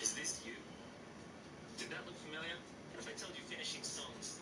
Is this you? Did that look familiar? What if I told you finishing songs?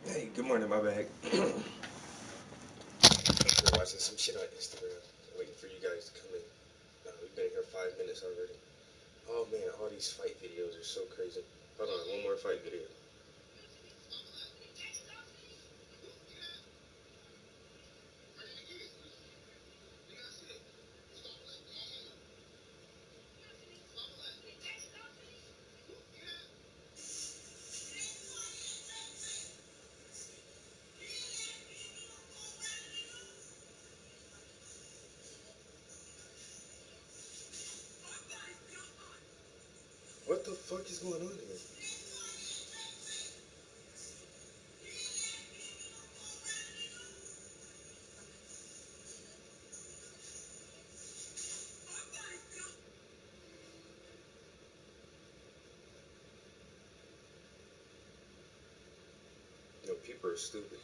Hey, good morning, my bag. We're watching some shit on Instagram, waiting for you guys to come in. We've been here 5 minutes already. Oh man, all these fight videos are so crazy. Hold on, one more fight video. What the fuck is going on here? No, people are stupid.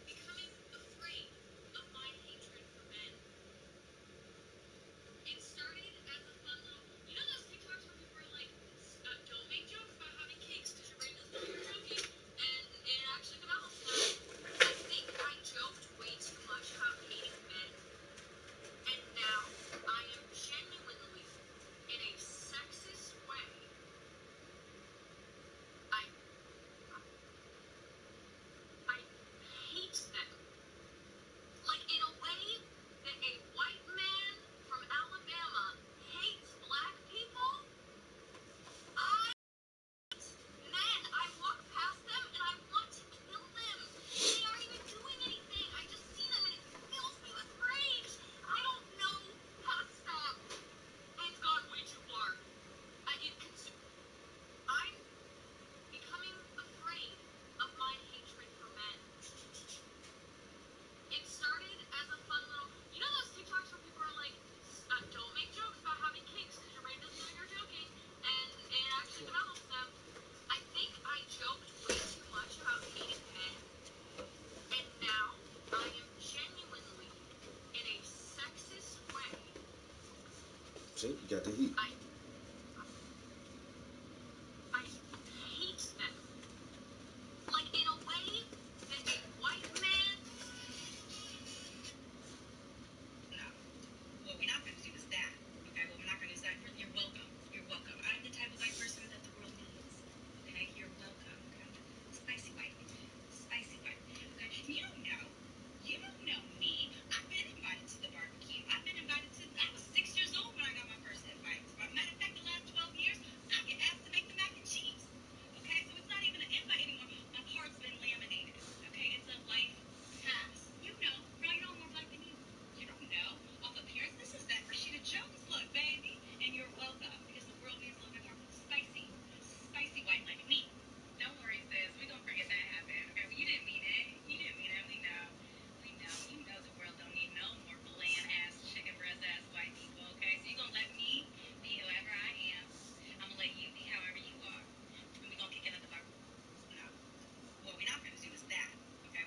Becoming afraid of my hatred for men. It started as a fun little, you know those TikToks where people are like, don't make jokes about having cakes because your brain doesn't know you're joking, and it actually develops them. I think I joked way too much about hating men, and now I am genuinely, in a sexist way, I, I hate them. Like in a way that a white man from Alabama hates black people. I Men, I walk past them and I want to kill them. They aren't even doing anything. I just see them and it fills me with rage. I don't know how to stop. It's gone way too far. I'm becoming afraid of my hatred for men. It started as a fun little, you know those TikToks where people are like, don't make jokes about having cakes because your brain doesn't know you're joking, and it actually develops them. I think I joked way too much about hating men, and now I am genuinely, in a sexist way, See, you got the heat. I hate them. Like in a way that a white man. No. What we're not going to do is that. Okay, what we're not going to do is that. You're welcome. You're welcome. I'm the type of white person that the world needs. Okay, you're welcome. Okay, spicy white. Spicy white. Okay, you don't know me. I've been invited to the barbecue. I've been invited to. I was 6 years old when I got my first invite. Matter of fact, the last 12 years, I get asked to make the mac and cheese. Okay, so it's not even an invite anymore. My card's been laminated. Okay, it's a life pass. You know, girl, you know I'm more black than you. You don't know. Off appearance, this is that Rashida Jones look, baby. And you're welcome, because the world needs a little bit more spicy. Spicy white like me. Don't worry, sis. We're going to forget that happened. Okay, well, you didn't mean it. You didn't mean it. We know. We know. You know the world don't need no more bland-ass, chicken breast-ass white people, okay? So you're going to let me be whoever I am. I'm going to let you be however you are. And we're going to kick it at the bar. No. What we're not going to do is that. Okay?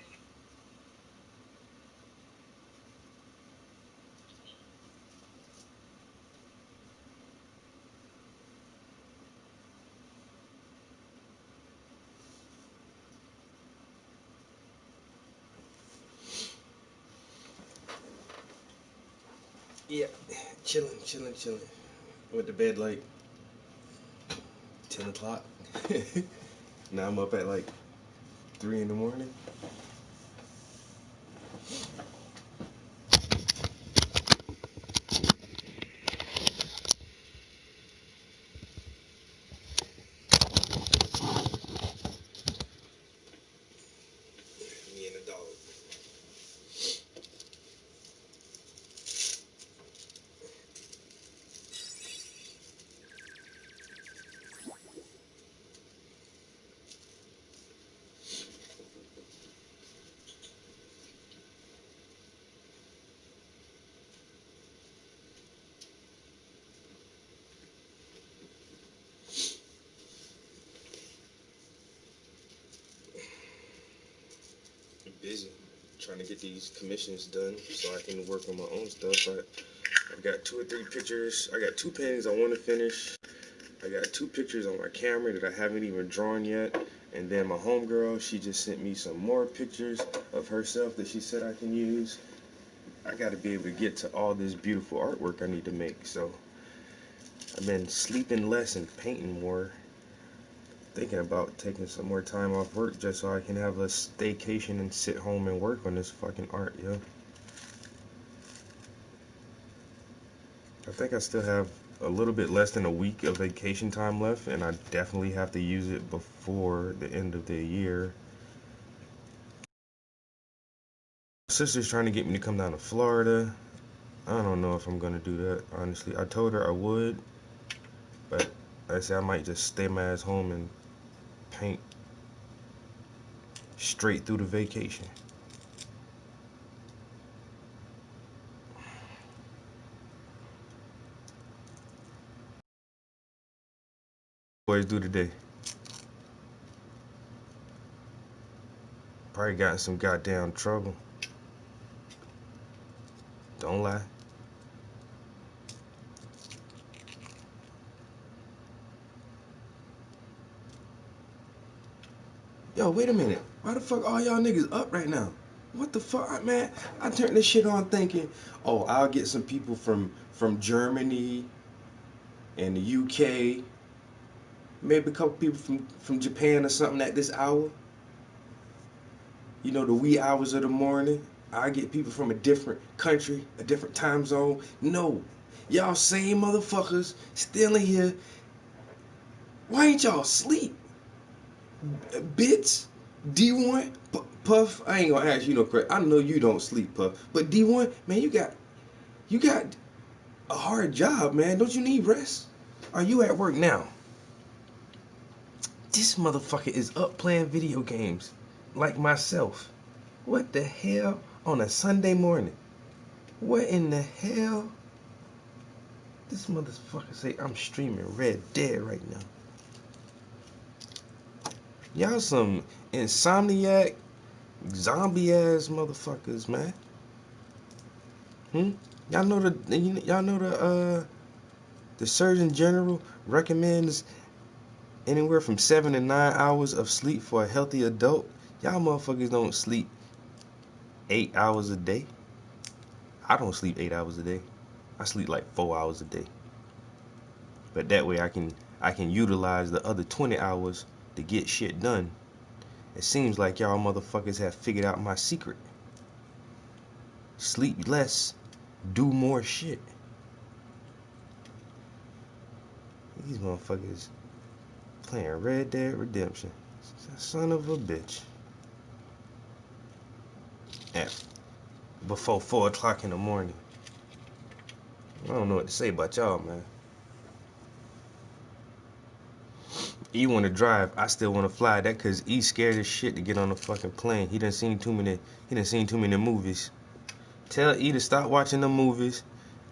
Yeah, chilling. Went to bed like 10 o'clock. Now I'm up at like 3 in the morning. Me and the dog. Busy trying to get these commissions done so I can work on my own stuff. I I've got 2 or 3 pictures. I got 2 paintings I want to finish. I got 2 pictures on my camera that I haven't even drawn yet. And then my homegirl, she just sent me some more pictures of herself that she said I can use. I got to be able to get to all this beautiful artwork I need to make. So I've been sleeping less and painting more. Thinking about taking some more time off work just so I can have a staycation and sit home and work on this fucking art, yo. I think I still have a little bit less than a week of vacation time left, and I definitely have to use it before the end of the year. My sister's trying to get me to come down to Florida. I don't know if I'm gonna do that, honestly. I told her I would, but I said I might just stay my ass home and paint straight through the vacation. Boys do today. Probably got in some goddamn trouble. Don't lie. Yo, wait a minute. Why the fuck all y'all niggas up right now? What the fuck, man? I turned this shit on thinking, oh, I'll get some people from Germany and the UK, maybe a couple people from Japan or something at this hour. You know, the wee hours of the morning. I get people from a different country, a different time zone. No. Y'all same motherfuckers still in here. Why ain't y'all asleep? Bits, D1, Puff, I ain't gonna ask you no question. I know you don't sleep, Puff. But D1, man, you got a hard job, man. Don't you need rest? Are you at work now? This motherfucker is up playing video games like myself. What the hell on a Sunday morning? What in the hell? This motherfucker say I'm streaming Red Dead right now. Y'all some insomniac, zombie ass motherfuckers, man. Y'all know the Surgeon General recommends anywhere from 7 to 9 hours of sleep for a healthy adult. Y'all motherfuckers don't sleep 8 hours a day. I don't sleep 8 hours a day. I sleep like 4 hours a day. But that way I can utilize the other 20 hours to get shit done. It seems like y'all motherfuckers have figured out my secret. Sleep less, do more shit. These motherfuckers playing Red Dead Redemption. Son of a bitch. Before 4 o'clock in the morning. I don't know what to say about y'all, man. E want to drive, I still want to fly. That cause E scared as shit to get on the fucking plane. He done seen too many movies. Tell E to stop watching the movies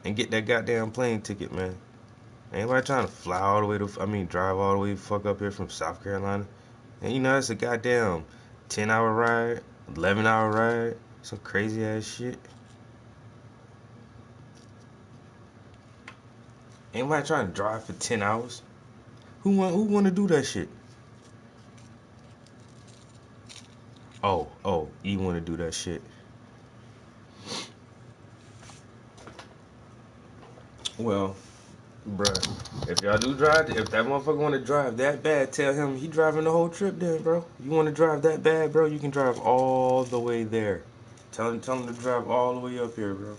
and get that goddamn plane ticket, man. Ain't nobody trying to fly all the way drive all the way fuck up here from South Carolina. And you know that's a goddamn 10-hour ride, 11-hour ride, some crazy ass shit. Ain't nobody trying to drive for 10 hours. Who want to do that shit? Oh, E want to do that shit. Well, bruh, if y'all do drive, if that motherfucker want to drive that bad, tell him he driving the whole trip then, bro. You want to drive that bad, bro? You can drive all the way there. Tell him to drive all the way up here, bro.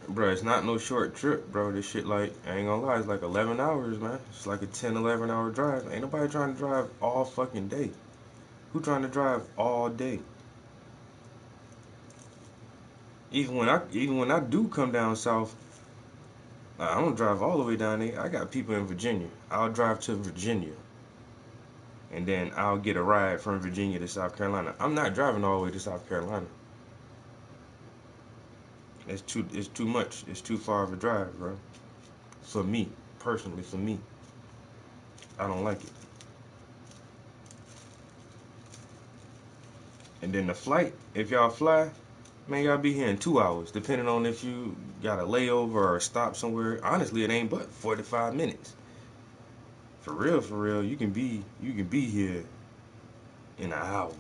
Bro, it's not no short trip, bro. This shit, like, I ain't gonna lie, it's like 11 hours, man. It's like a 10, 11-hour drive. Ain't nobody trying to drive all fucking day. Who trying to drive all day? Even when I do come down south, I don't drive all the way down there. I got people in Virginia. I'll drive to Virginia, and then I'll get a ride from Virginia to South Carolina. I'm not driving all the way to South Carolina. It's too much. It's too far of a drive, bro. For me, personally, for me, I don't like it. And then the flight, if y'all fly, man, y'all be here in 2 hours, depending on if you got a layover or a stop somewhere. Honestly, it ain't but 45 minutes. For real, you can be here in an hour.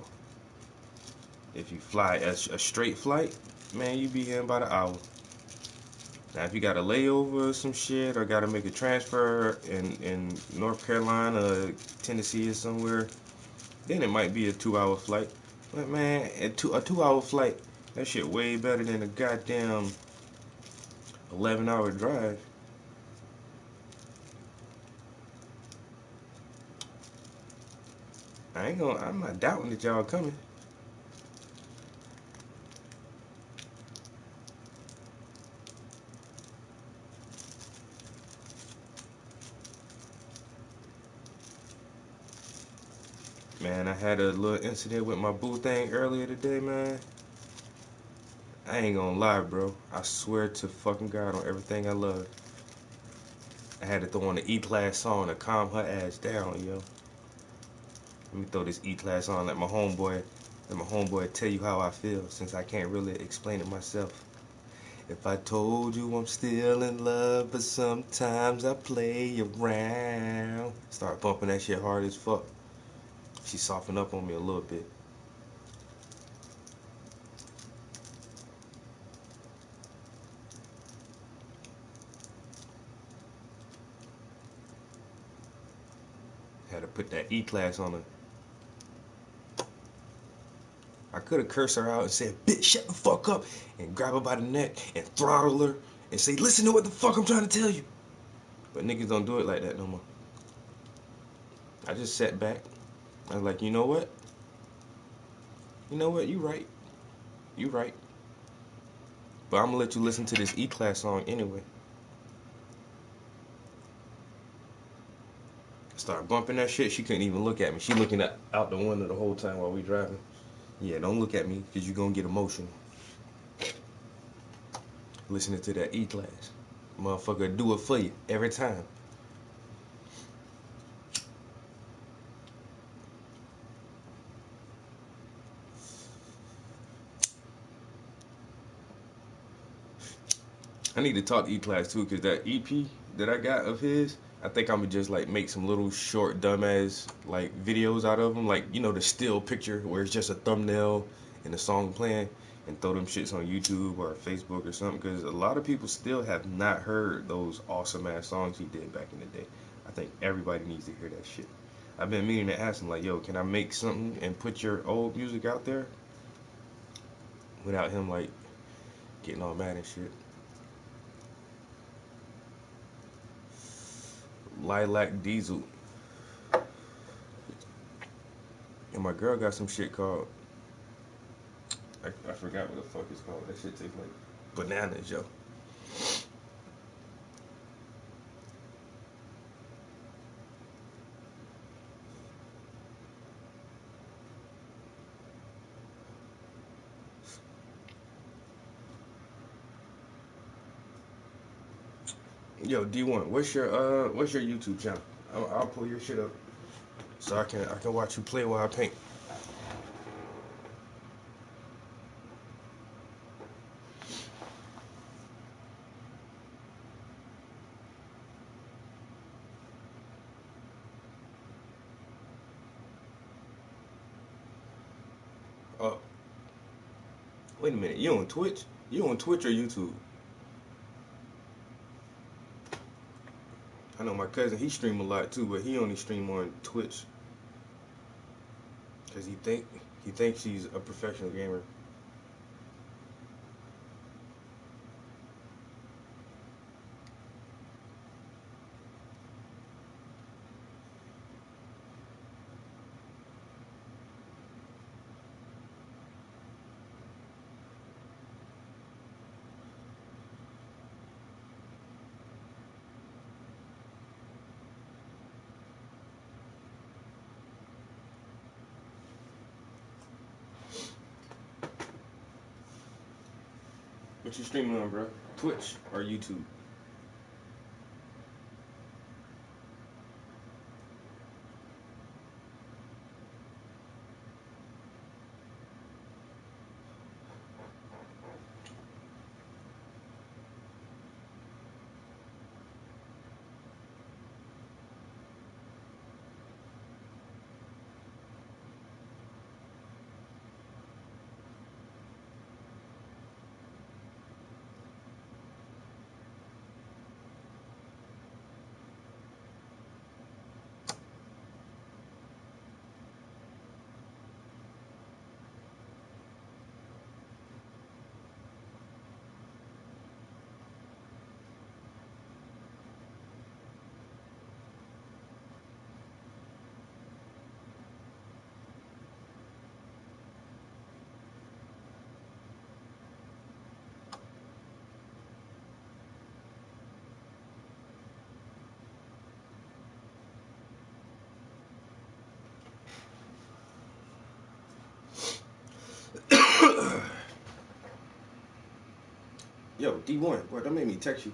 If you fly a straight flight, man, you be here in about an hour. Now, if you got a layover or some shit, or got to make a transfer in North Carolina, Tennessee, or somewhere, then it might be a 2 hour flight. But man, a 2 hour flight, that shit way better than a goddamn 11-hour drive. I'm not doubting that y'all coming. Man, I had a little incident with my boo thing earlier today, man. I ain't gonna lie, bro. I swear to fucking God on everything I love. I had to throw on the E-Class song to calm her ass down, yo. Let me throw this E-Class on, let my homeboy tell you how I feel, since I can't really explain it myself. If I told you I'm still in love, but sometimes I play around. Start bumping that shit hard as fuck. She softened up on me a little bit. Had to put that E-Class on her. I could have cursed her out and said, bitch, shut the fuck up, and grab her by the neck and throttle her and say, listen to what the fuck I'm trying to tell you. But niggas don't do it like that no more. I just sat back. I was like, you know what? You know what? You right. You right. But I'm gonna let you listen to this E-Class song anyway. Start bumping that shit. She couldn't even look at me. She looking out the window the whole time while we driving. Yeah, don't look at me, because you're gonna get emotional. Listening to that E-Class. Motherfucker, do it for you every time. I need to talk to E-Class too, because that EP that I got of his, I think I'm gonna just like make some little short dumbass like videos out of them, like, you know, the still picture where it's just a thumbnail and the song playing, and throw them shits on YouTube or Facebook or something, because a lot of people still have not heard those awesome ass songs he did back in the day. I think everybody needs to hear that shit. I've been meaning to ask him, like, yo, can I make something and put your old music out there without him like getting all mad and shit. Lilac Diesel. And my girl got some shit called, I forgot what the fuck it's called. That shit tastes like bananas, yo. Yo, D1, what's your YouTube channel? I'll pull your shit up so I can watch you play while I paint. Oh, wait a minute. You on Twitch? You on Twitch or YouTube? I know my cousin, he stream a lot too, but he only stream on Twitch because he thinks he's a professional gamer. What you streaming on, bro? Twitch or YouTube? Yo, D1, boy, don't make me text you.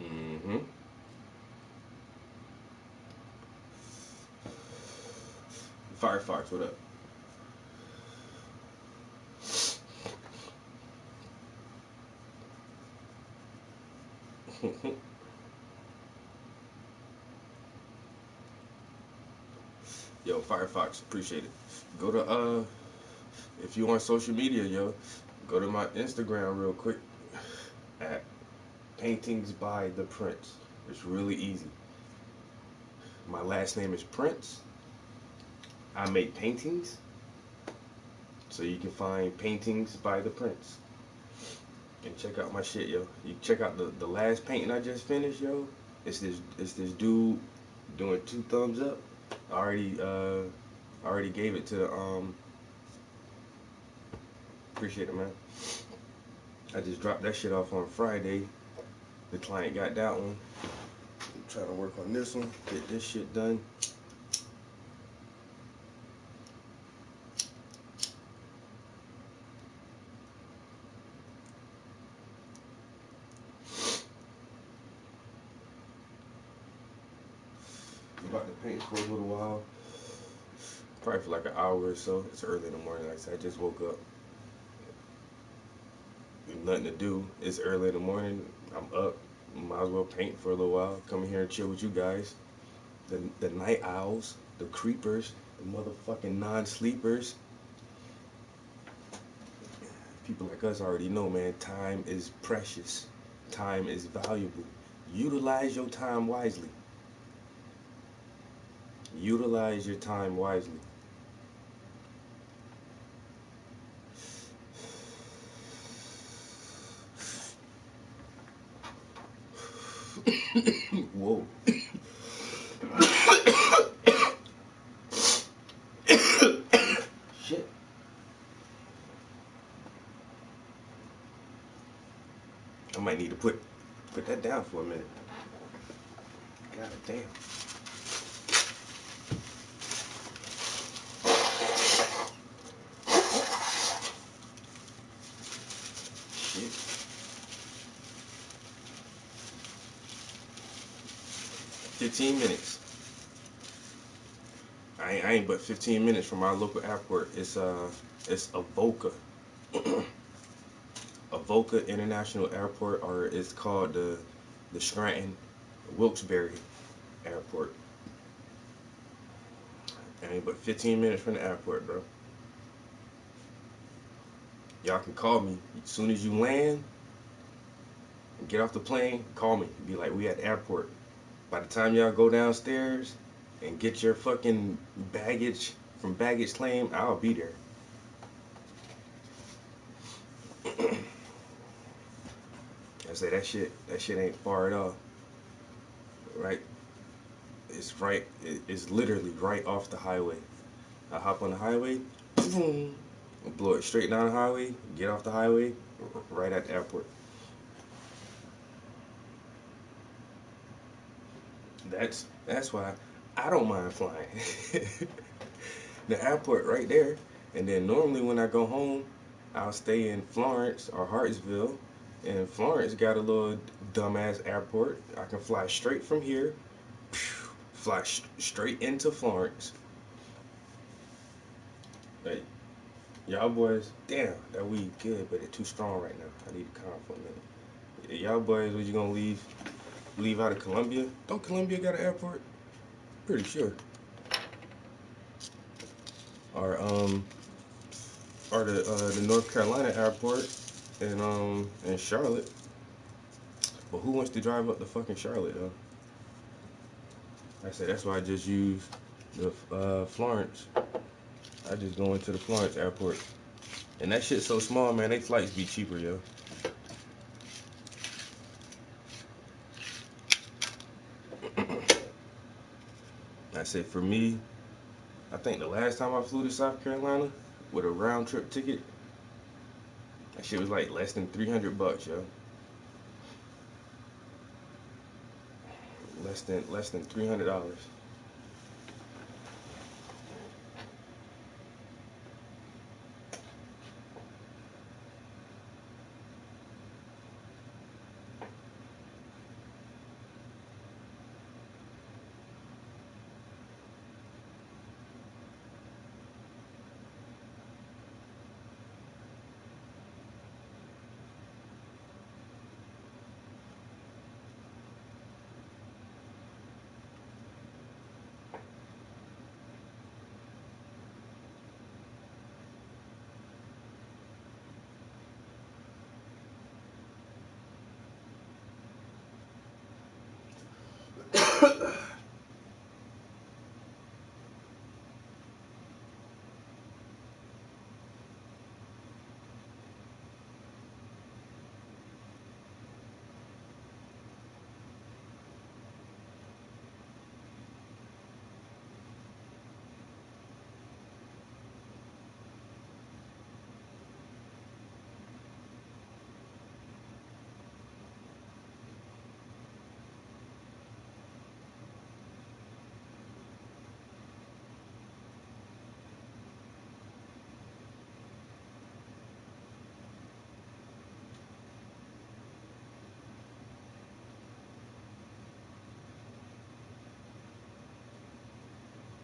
Mm-hmm. Firefox, what up? Yo, Firefox, appreciate it. Go to if you on social media, yo, go to my Instagram real quick at Paintings by the Prince. It's really easy. My last name is Prince. I make paintings, so you can find Paintings by the Prince. And check out my shit, yo. You check out the last painting I just finished, yo. It's this dude doing 2 thumbs up. I already gave it to appreciate it, man. I just dropped that shit off on Friday. The client got that one. I'm trying to work on this one, get this shit done. I'm about to paint for a little while. Probably for like an hour or so. It's early in the morning. Like I said, I just woke up. Nothing to do. It's early in the morning. I'm up. Might as well paint for a little while. Come in here and chill with you guys. The night owls, the creepers, the motherfucking non-sleepers. People like us already know, man, time is precious. Time is valuable. Utilize your time wisely. Utilize your time wisely. Whoa. Shit. I might need to put that down for a minute. God damn. Shit. 15 minutes. I ain't but 15 minutes from our local airport. It's Avoca. Avoca International Airport, or it's called the Scranton Wilkes-Barre Airport. I ain't but 15 minutes from the airport, bro. Y'all can call me as soon as you land and get off the plane. Call me. Be like, we at the airport. By the time y'all go downstairs and get your fucking baggage from baggage claim, I'll be there. I say that shit ain't far at all. Right? It's right. It's literally right off the highway. I hop on the highway, boom, blow it straight down the highway, get off the highway, right at the airport. That's why I don't mind flying. The airport right there, and then normally when I go home, I'll stay in Florence or Hartsville, and Florence got a little dumbass airport. I can fly straight from here, fly straight into Florence. Like, y'all boys, damn, that weed good, but it's too strong right now. I need to calm for a minute. Y'all boys, was you gonna leave out of Columbia? Don't Columbia got an airport? Pretty sure. Or or the North Carolina airport in Charlotte. But who wants to drive up to fucking Charlotte though? Like I said that's why I just use the Florence. I just go into the Florence airport, and that shit's so small, man. They flights be cheaper, yo. I said for me, I think the last time I flew to South Carolina with a round trip ticket, that shit was like less than $300, yo. Less than $300.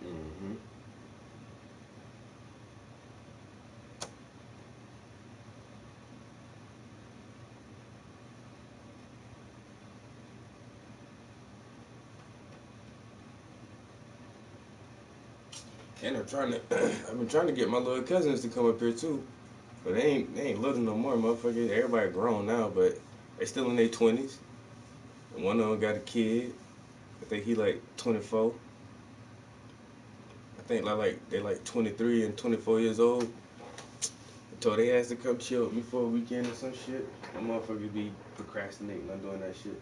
Hmm. And I'm trying to, I've been trying to get my little cousins to come up here too, but they ain't little no more, motherfucker. Everybody grown now, but they still in their 20s. And one of them got a kid. I think he like 24. I think they like 23 and 24 years old. I told they ass to come chill with me for a weekend or some shit. That motherfuckers be procrastinating on doing that shit.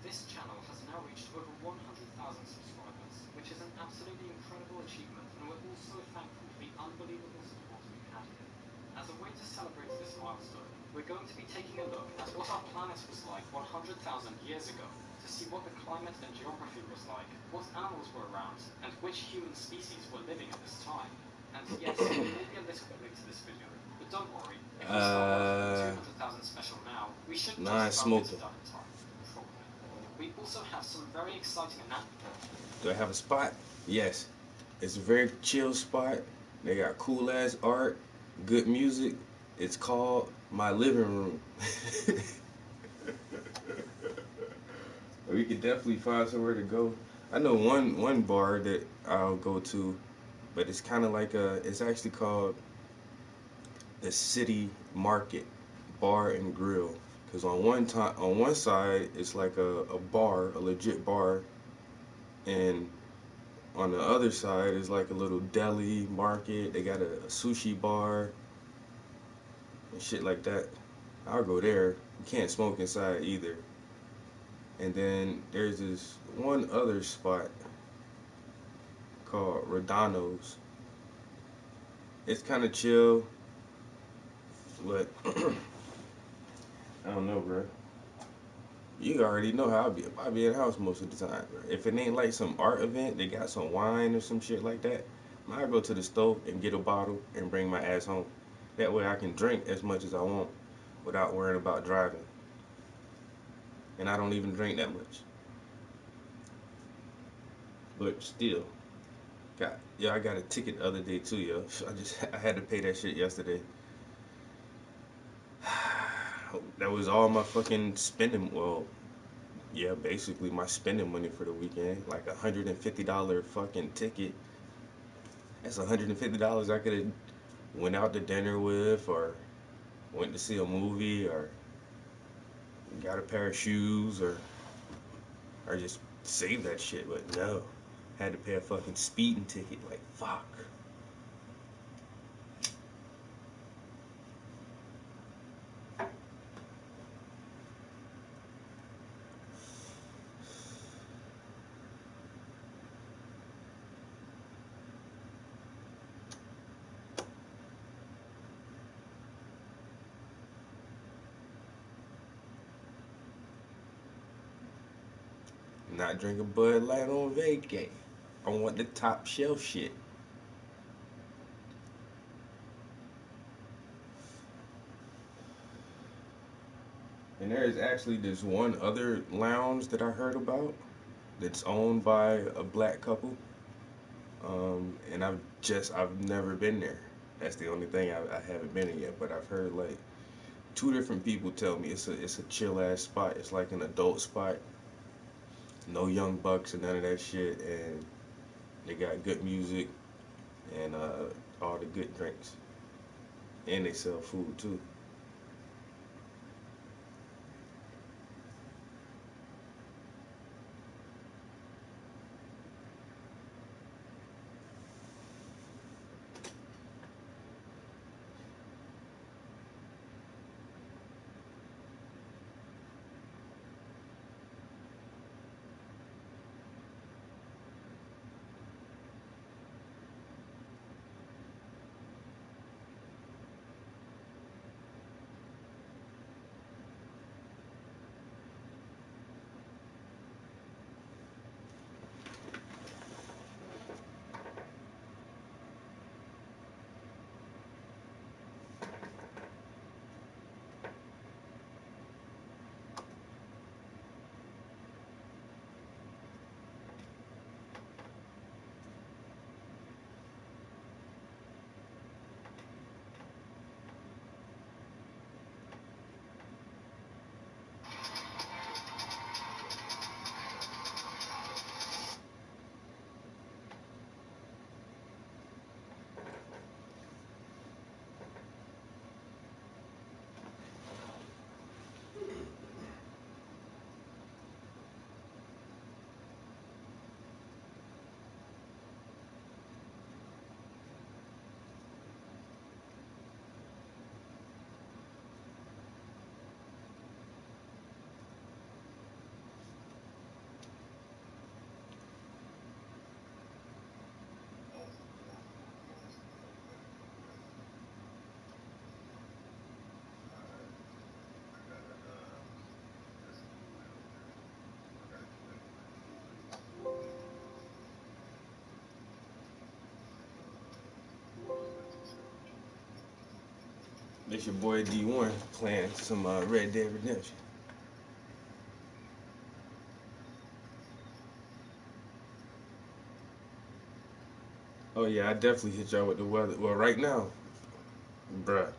This channel has now reached over 100,000 subscribers, which is an absolutely incredible achievement, and we're also thankful for the unbelievable support we've had here. As a way to celebrate this milestone, we're going to be taking a look at what our planet was like 100,000 years ago, to see what the climate and geography was like, what animals were around, and which human species were living at this time. And yes, we may be a little bit late to this video, but don't worry, if we start working on 200,000 special now, we should just about get Non-smoker. it done in time. Probably. We also have some very exciting announcements. Do I have a spot? Yes. It's a very chill spot. They got cool ass art, good music. It's called my living room. We could definitely find somewhere to go. I know one bar that I'll go to, but it's kind of like it's actually called the City Market Bar and Grill. Cause on one side it's like a bar, a legit bar, and on the other side is like a little deli market. They got a sushi bar and shit like that. I'll go there. You can't smoke inside either. And then there's this one other spot called Rodano's. It's kind of chill, but I don't know, bro. You already know how I be in the house most of the time, bro. If it ain't like some art event, they got some wine or some shit like that, I go to the store and get a bottle and bring my ass home. That way I can drink as much as I want without worrying about driving. And I don't even drink that much. But still, I got a ticket the other day too, yo. I had to pay that shit yesterday. That was all my fucking spending. Well, yeah, basically my spending money for the weekend. Like $150 fucking ticket. That's $150 I could have went out to dinner with, or went to see a movie, or got a pair of shoes, or just saved that shit. But no, had to pay a fucking speeding ticket. Like fuck. Not drinking Bud Light on vacay. I want the top shelf shit. And there is actually this one other lounge that I heard about that's owned by a black couple. And I've never been there. That's the only thing I haven't been in yet. But I've heard like two different people tell me it's a chill ass spot. It's like an adult spot. No young bucks and none of that shit. And they got good music and all the good drinks. And they sell food too. This your boy D1 playing some Red Dead Redemption. Oh yeah, I definitely hit y'all with the weather. Well, right now, bruh,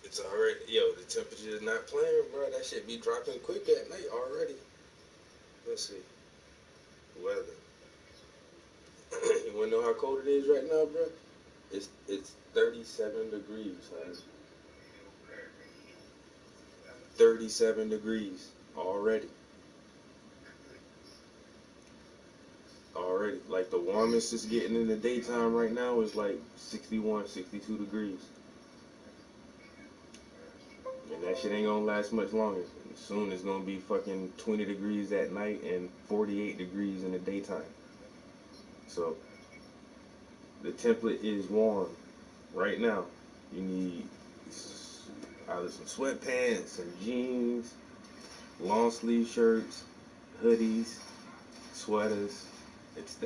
it's already, yo, the temperature is not playing, bro. That shit be dropping quick at night already. Let's see, weather. You wanna know how cold it is right now, bro? It's 37 degrees, honey. 37 degrees already. Already. Like the warmest it's getting in the daytime right now is like 61, 62 degrees. And that shit ain't gonna last much longer. Soon it's gonna be fucking 20 degrees at night and 48 degrees in the daytime. So the template is warm right now. You need either some sweatpants, some jeans, long sleeve shirts, hoodies, sweaters.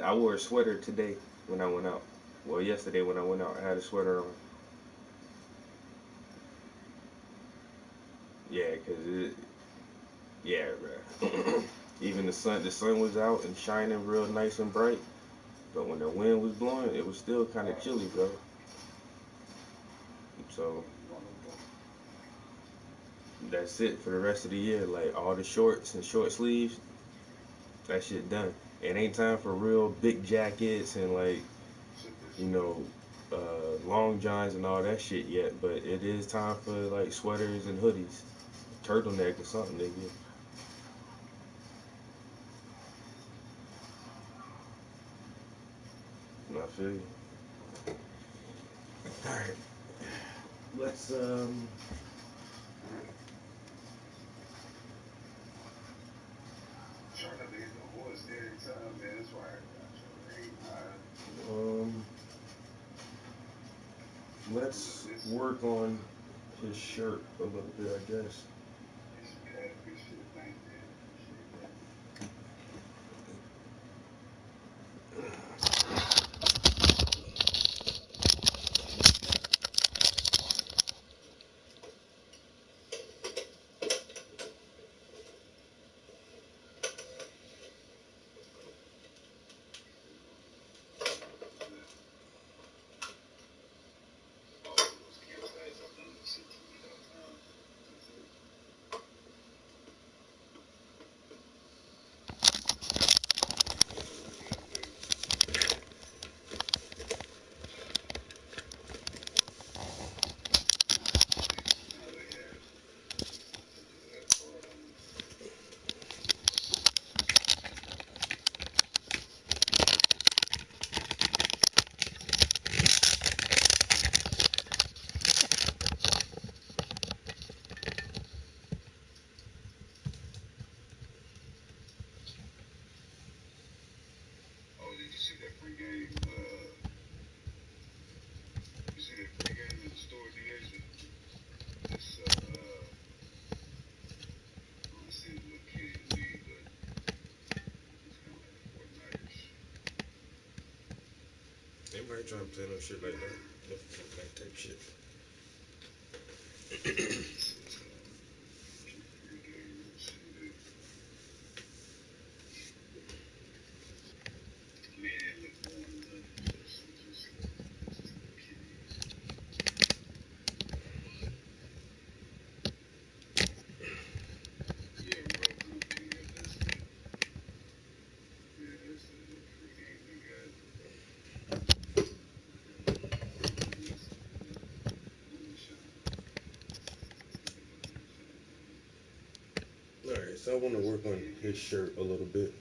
I wore a sweater today when I went out. Well, yesterday when I went out, I had a sweater on. Yeah, yeah, bruh. Even the sun was out and shining real nice and bright. But when the wind was blowing, it was still kind of chilly, bro. So that's it for the rest of the year. Like all the shorts and short sleeves, that shit done. It ain't time for real big jackets and like you know long johns and all that shit yet. But it is time for like sweaters and hoodies, turtleneck or something, nigga. I feel you. All right, let's um let's work on his shirt a little bit, I guess. Everybody trying to play no shit like that. That type shit. Alright, so I want to work on his shirt a little bit.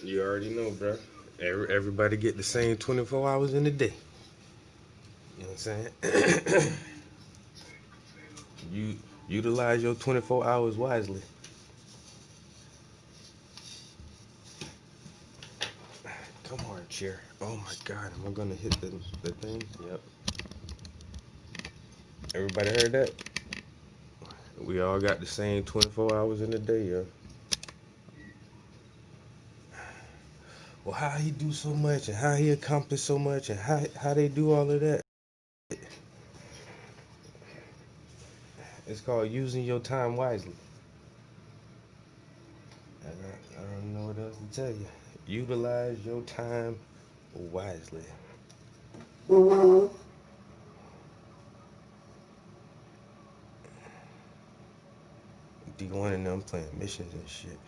You already know, bro. Everybody get the same 24 hours in a day. You know what I'm saying? You utilize your 24 hours wisely. Come on, chair. Oh my God, am I gonna hit the thing? Yep. Everybody heard that? We all got the same 24 hours in a day, yo. Well, how he do so much and how he accomplish so much and how they do all of that. It's called using your time wisely. I don't know what else to tell you. Utilize your time wisely. D1 and them playing missions and shit.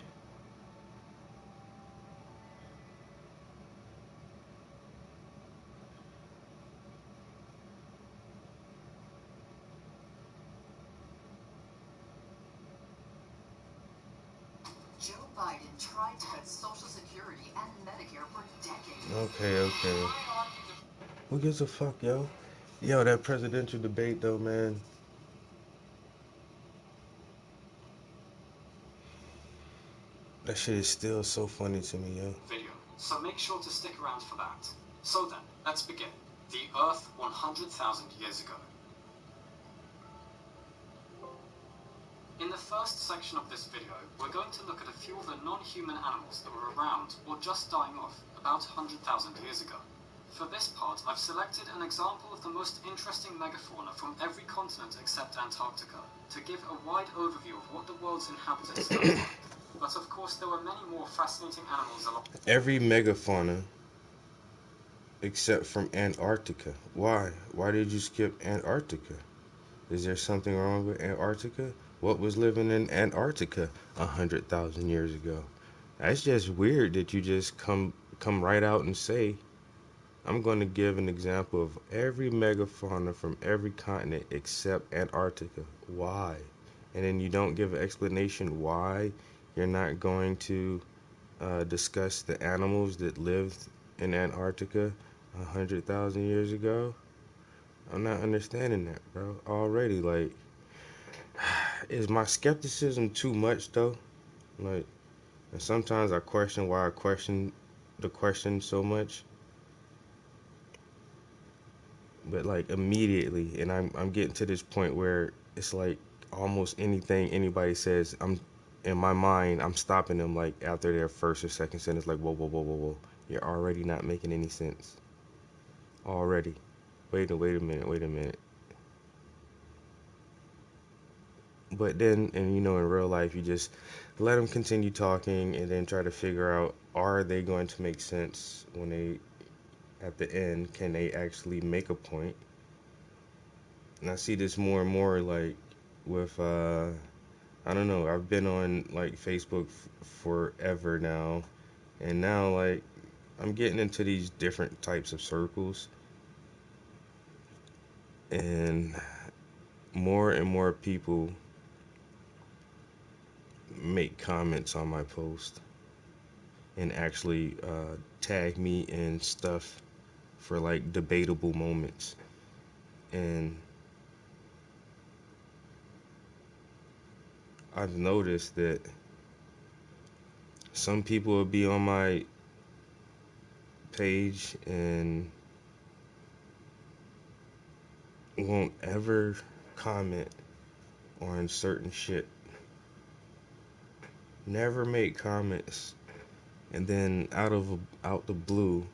Biden tried to cut Social Security and Medicare for decades. Okay. Who gives a fuck, yo? Yo, that presidential debate, though, man. That shit is still so funny to me, yo. Video, so make sure to stick around for that. So then, let's begin. The Earth 100,000 years ago. In the first section of this video, we're going to look at a few of the non-human animals that were around or just dying off about 100,000 years ago. For this part, I've selected an example of the most interesting megafauna from every continent except Antarctica, to give a wide overview of what the world's inhabitants look like. But of course, there were many more fascinating animals along. Every megafauna except from Antarctica. Why? Why did you skip Antarctica? Is there something wrong with Antarctica? What was living in Antarctica 100,000 years ago? That's just weird that you just come right out and say, I'm going to give an example of every megafauna from every continent except Antarctica. Why? And then you don't give an explanation why you're not going to discuss the animals that lived in Antarctica 100,000 years ago. I'm not understanding that, bro. Already, like, is my skepticism too much, though? Like, and sometimes I question why I question the question so much. But like immediately, and I'm getting to this point where it's like almost anything anybody says, I'm in my mind, I'm stopping them like after their first or second sentence, like whoa. You're already not making any sense. Already. Wait a minute. But then, and you know, in real life, you just let them continue talking and then try to figure out, are they going to make sense when they, at the end, can they actually make a point? And I see this more and more, like, with, I don't know, I've been on, like, Facebook forever now, and now, like, I'm getting into these different types of circles, and more people make comments on my post and actually tag me in stuff for like debatable moments. And I've noticed that some people will be on my page and won't ever comment on certain shit. Never make comments. And then out the blue,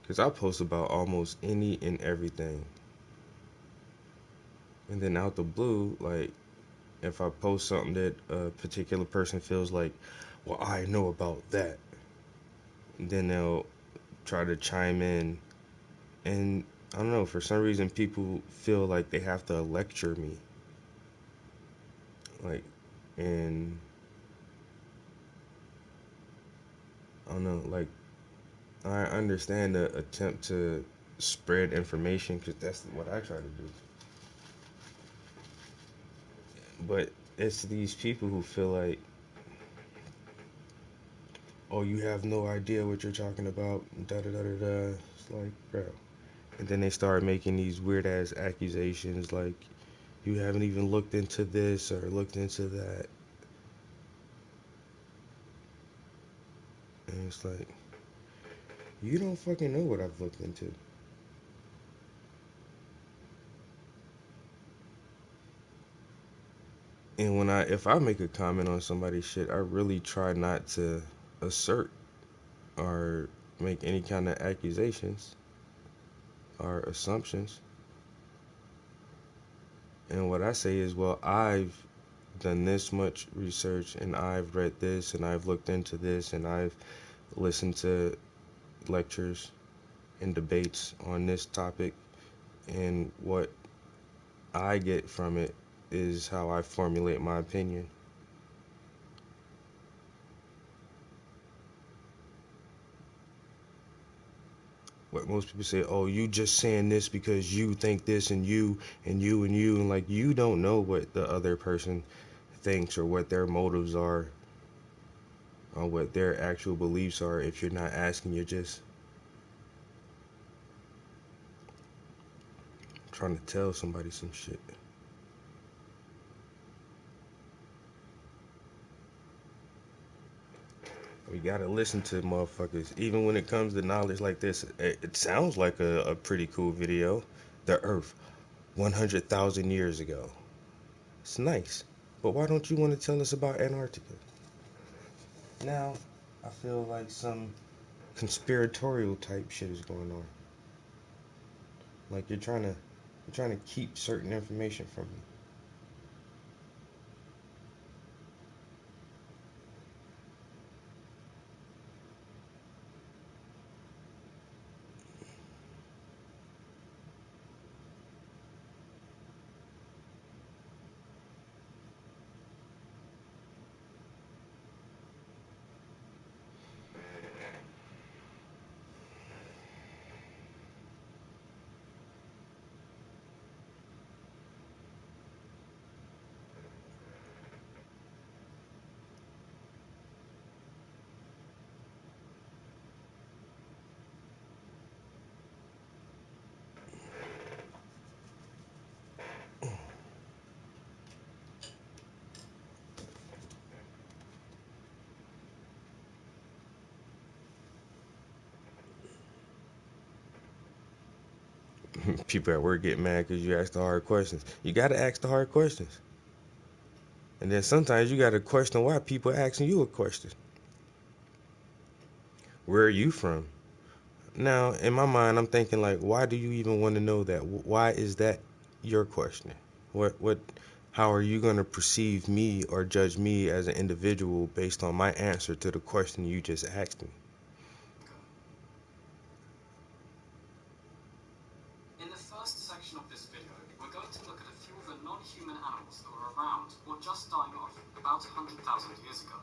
because I post about almost any and everything. And then out the blue, like, if I post something that a particular person feels like, well, I know about that, then they'll try to chime in. And I don't know, for some reason, people feel like they have to lecture me. Like, and I don't know, like, I understand the attempt to spread information because that's what I try to do. But it's these people who feel like, oh, you have no idea what you're talking about, da-da-da-da-da. It's like, bro. And then they start making these weird-ass accusations like, you haven't even looked into this or looked into that. And it's like, you don't fucking know what I've looked into. And if I make a comment on somebody's shit, I really try not to assert or make any kind of accusations or assumptions. And what I say is, well, I've done this much research and I've read this and I've looked into this and I've listened to lectures and debates on this topic, and what I get from it is how I formulate my opinion. What most people say, oh, you just saying this because you think this and you, and like, you don't know what the other person thinks or what their motives are. on what their actual beliefs are if you're not asking. You're just trying to tell somebody some shit. We gotta listen to motherfuckers. Even when it comes to knowledge like this, it sounds like a pretty cool video. The Earth, 100,000 years ago. It's nice. But why don't you want to tell us about Antarctica? Now, I feel like some conspiratorial type shit is going on. Like you're trying to keep certain information from me. People at work get mad because you ask the hard questions. You got to ask the hard questions. And then sometimes you got to question why people are asking you a question. Where are you from? Now, in my mind, I'm thinking like, why do you even want to know that? Why is that your question? How are you going to perceive me or judge me as an individual based on my answer to the question you just asked me? In the first section of this video, we're going to look at a few of the non-human animals that were around or just dying off about 100,000 years ago.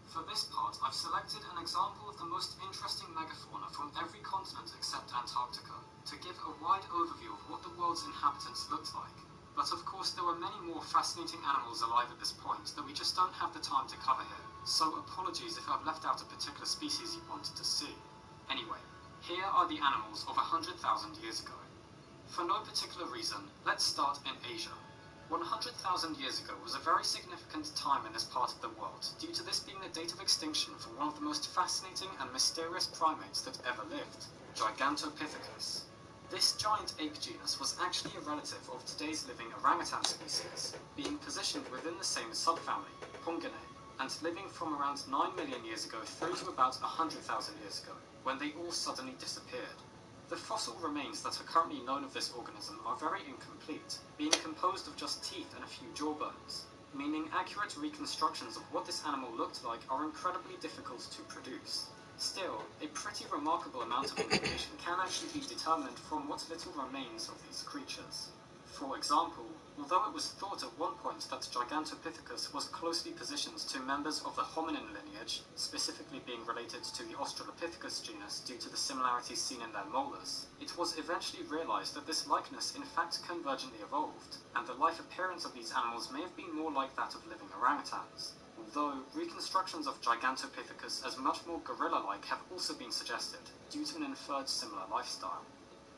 For this part, I've selected an example of the most interesting megafauna from every continent except Antarctica, to give a wide overview of what the world's inhabitants looked like. But of course there were many more fascinating animals alive at this point that we just don't have the time to cover here, so apologies if I've left out a particular species you wanted to see. Anyway, here are the animals of 100,000 years ago. For no particular reason, let's start in Asia. 100,000 years ago was a very significant time in this part of the world, due to this being the date of extinction for one of the most fascinating and mysterious primates that ever lived, Gigantopithecus. This giant ape genus was actually a relative of today's living orangutan species, being positioned within the same subfamily, Ponginae, and living from around 9 million years ago through to about 100,000 years ago, when they all suddenly disappeared. The fossil remains that are currently known of this organism are very incomplete, being composed of just teeth and a few jawbones, meaning accurate reconstructions of what this animal looked like are incredibly difficult to produce. Still, a pretty remarkable amount of information can actually be determined from what little remains of these creatures. For example, although it was thought at one point that Gigantopithecus was closely positioned to members of the hominin lineage, specifically being related to the Australopithecus genus due to the similarities seen in their molars, it was eventually realized that this likeness in fact convergently evolved, and the life appearance of these animals may have been more like that of living orangutans, although reconstructions of Gigantopithecus as much more gorilla-like have also been suggested, due to an inferred similar lifestyle.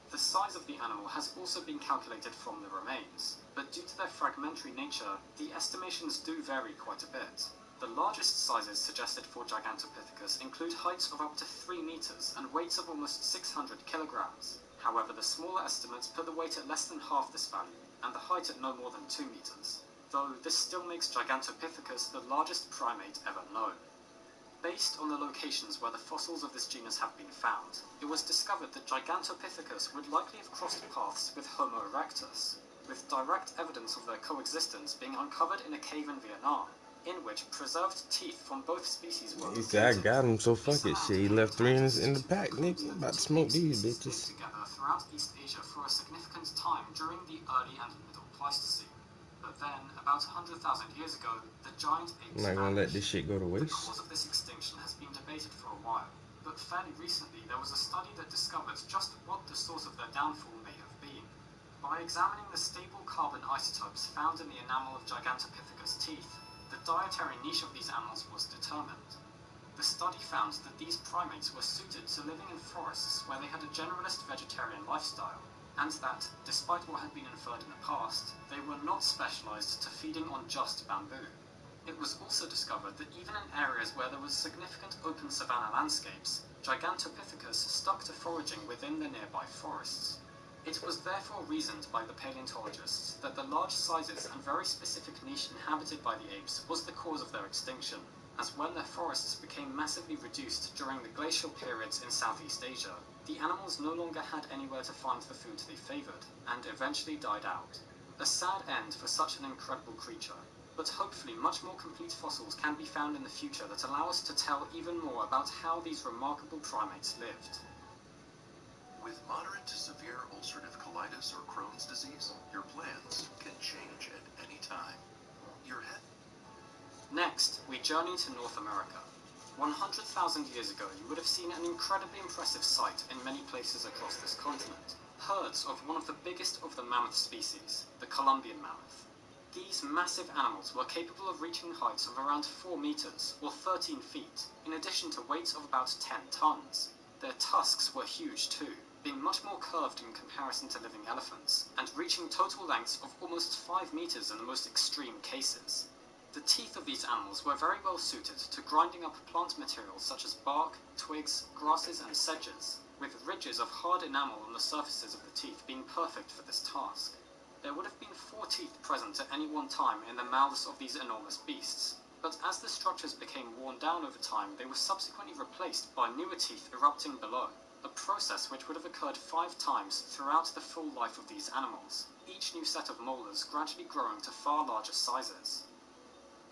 The size of the animal has also been calculated from the remains, but due to their fragmentary nature, the estimations do vary quite a bit. The largest sizes suggested for Gigantopithecus include heights of up to 3 meters and weights of almost 600 kilograms. However, the smaller estimates put the weight at less than half this value, and the height at no more than 2 meters, though this still makes Gigantopithecus the largest primate ever known. Based on the locations where the fossils of this genus have been found, it was discovered that Gigantopithecus would likely have crossed paths with Homo erectus, with direct evidence of their coexistence being uncovered in a cave in Vietnam, in which preserved teeth from both species were He said, I got him, so fuck it. Shit, he left 3 in the pack, nigga. I'm about to smoke these bitches. Together throughout East Asia for a significant time during the early and middle Pleistocene. But then, about 100,000 years ago, the giant apes I'm not gonna let vanished. this shit go to The waste. cause of this extinction has been debated for a while, but fairly recently there was a study that discovered just what the source of their downfall may have been. By examining the stable carbon isotopes found in the enamel of Gigantopithecus teeth, the dietary niche of these animals was determined. The study found that these primates were suited to living in forests where they had a generalist vegetarian lifestyle, and that, despite what had been inferred in the past, they were not specialized to feeding on just bamboo. It was also discovered that even in areas where there was significant open savanna landscapes, Gigantopithecus stuck to foraging within the nearby forests. It was therefore reasoned by the paleontologists that the large sizes and very specific niche inhabited by the apes was the cause of their extinction, as when their forests became massively reduced during the glacial periods in Southeast Asia, the animals no longer had anywhere to find the food they favored, and eventually died out. A sad end for such an incredible creature, but hopefully much more complete fossils can be found in the future that allow us to tell even more about how these remarkable primates lived. With moderate to severe ulcerative colitis or Crohn's disease, your plans can change at any time. Your head. Next, we journey to North America. 100,000 years ago, you would have seen an incredibly impressive sight in many places across this continent. Herds of one of the biggest of the mammoth species, the Columbian mammoth. These massive animals were capable of reaching heights of around 4 meters, or 13 feet, in addition to weights of about 10 tons. Their tusks were huge too, being much more curved in comparison to living elephants, and reaching total lengths of almost 5 meters in the most extreme cases. The teeth of these animals were very well suited to grinding up plant materials such as bark, twigs, grasses, and sedges, with ridges of hard enamel on the surfaces of the teeth being perfect for this task. There would have been 4 teeth present at any one time in the mouths of these enormous beasts, but as the structures became worn down over time, they were subsequently replaced by newer teeth erupting below, a process which would have occurred 5 times throughout the full life of these animals, each new set of molars gradually growing to far larger sizes.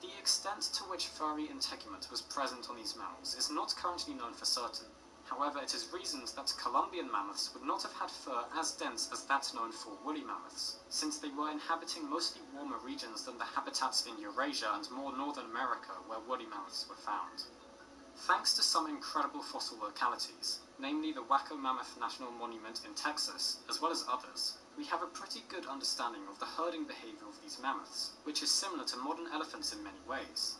The extent to which furry integument was present on these mammals is not currently known for certain. However, it is reasoned that Columbian mammoths would not have had fur as dense as that known for woolly mammoths, since they were inhabiting mostly warmer regions than the habitats in Eurasia and more northern America where woolly mammoths were found. Thanks to some incredible fossil localities, namely the Waco Mammoth National Monument in Texas, as well as others, we have a pretty good understanding of the herding behavior of these mammoths, which is similar to modern elephants in many ways.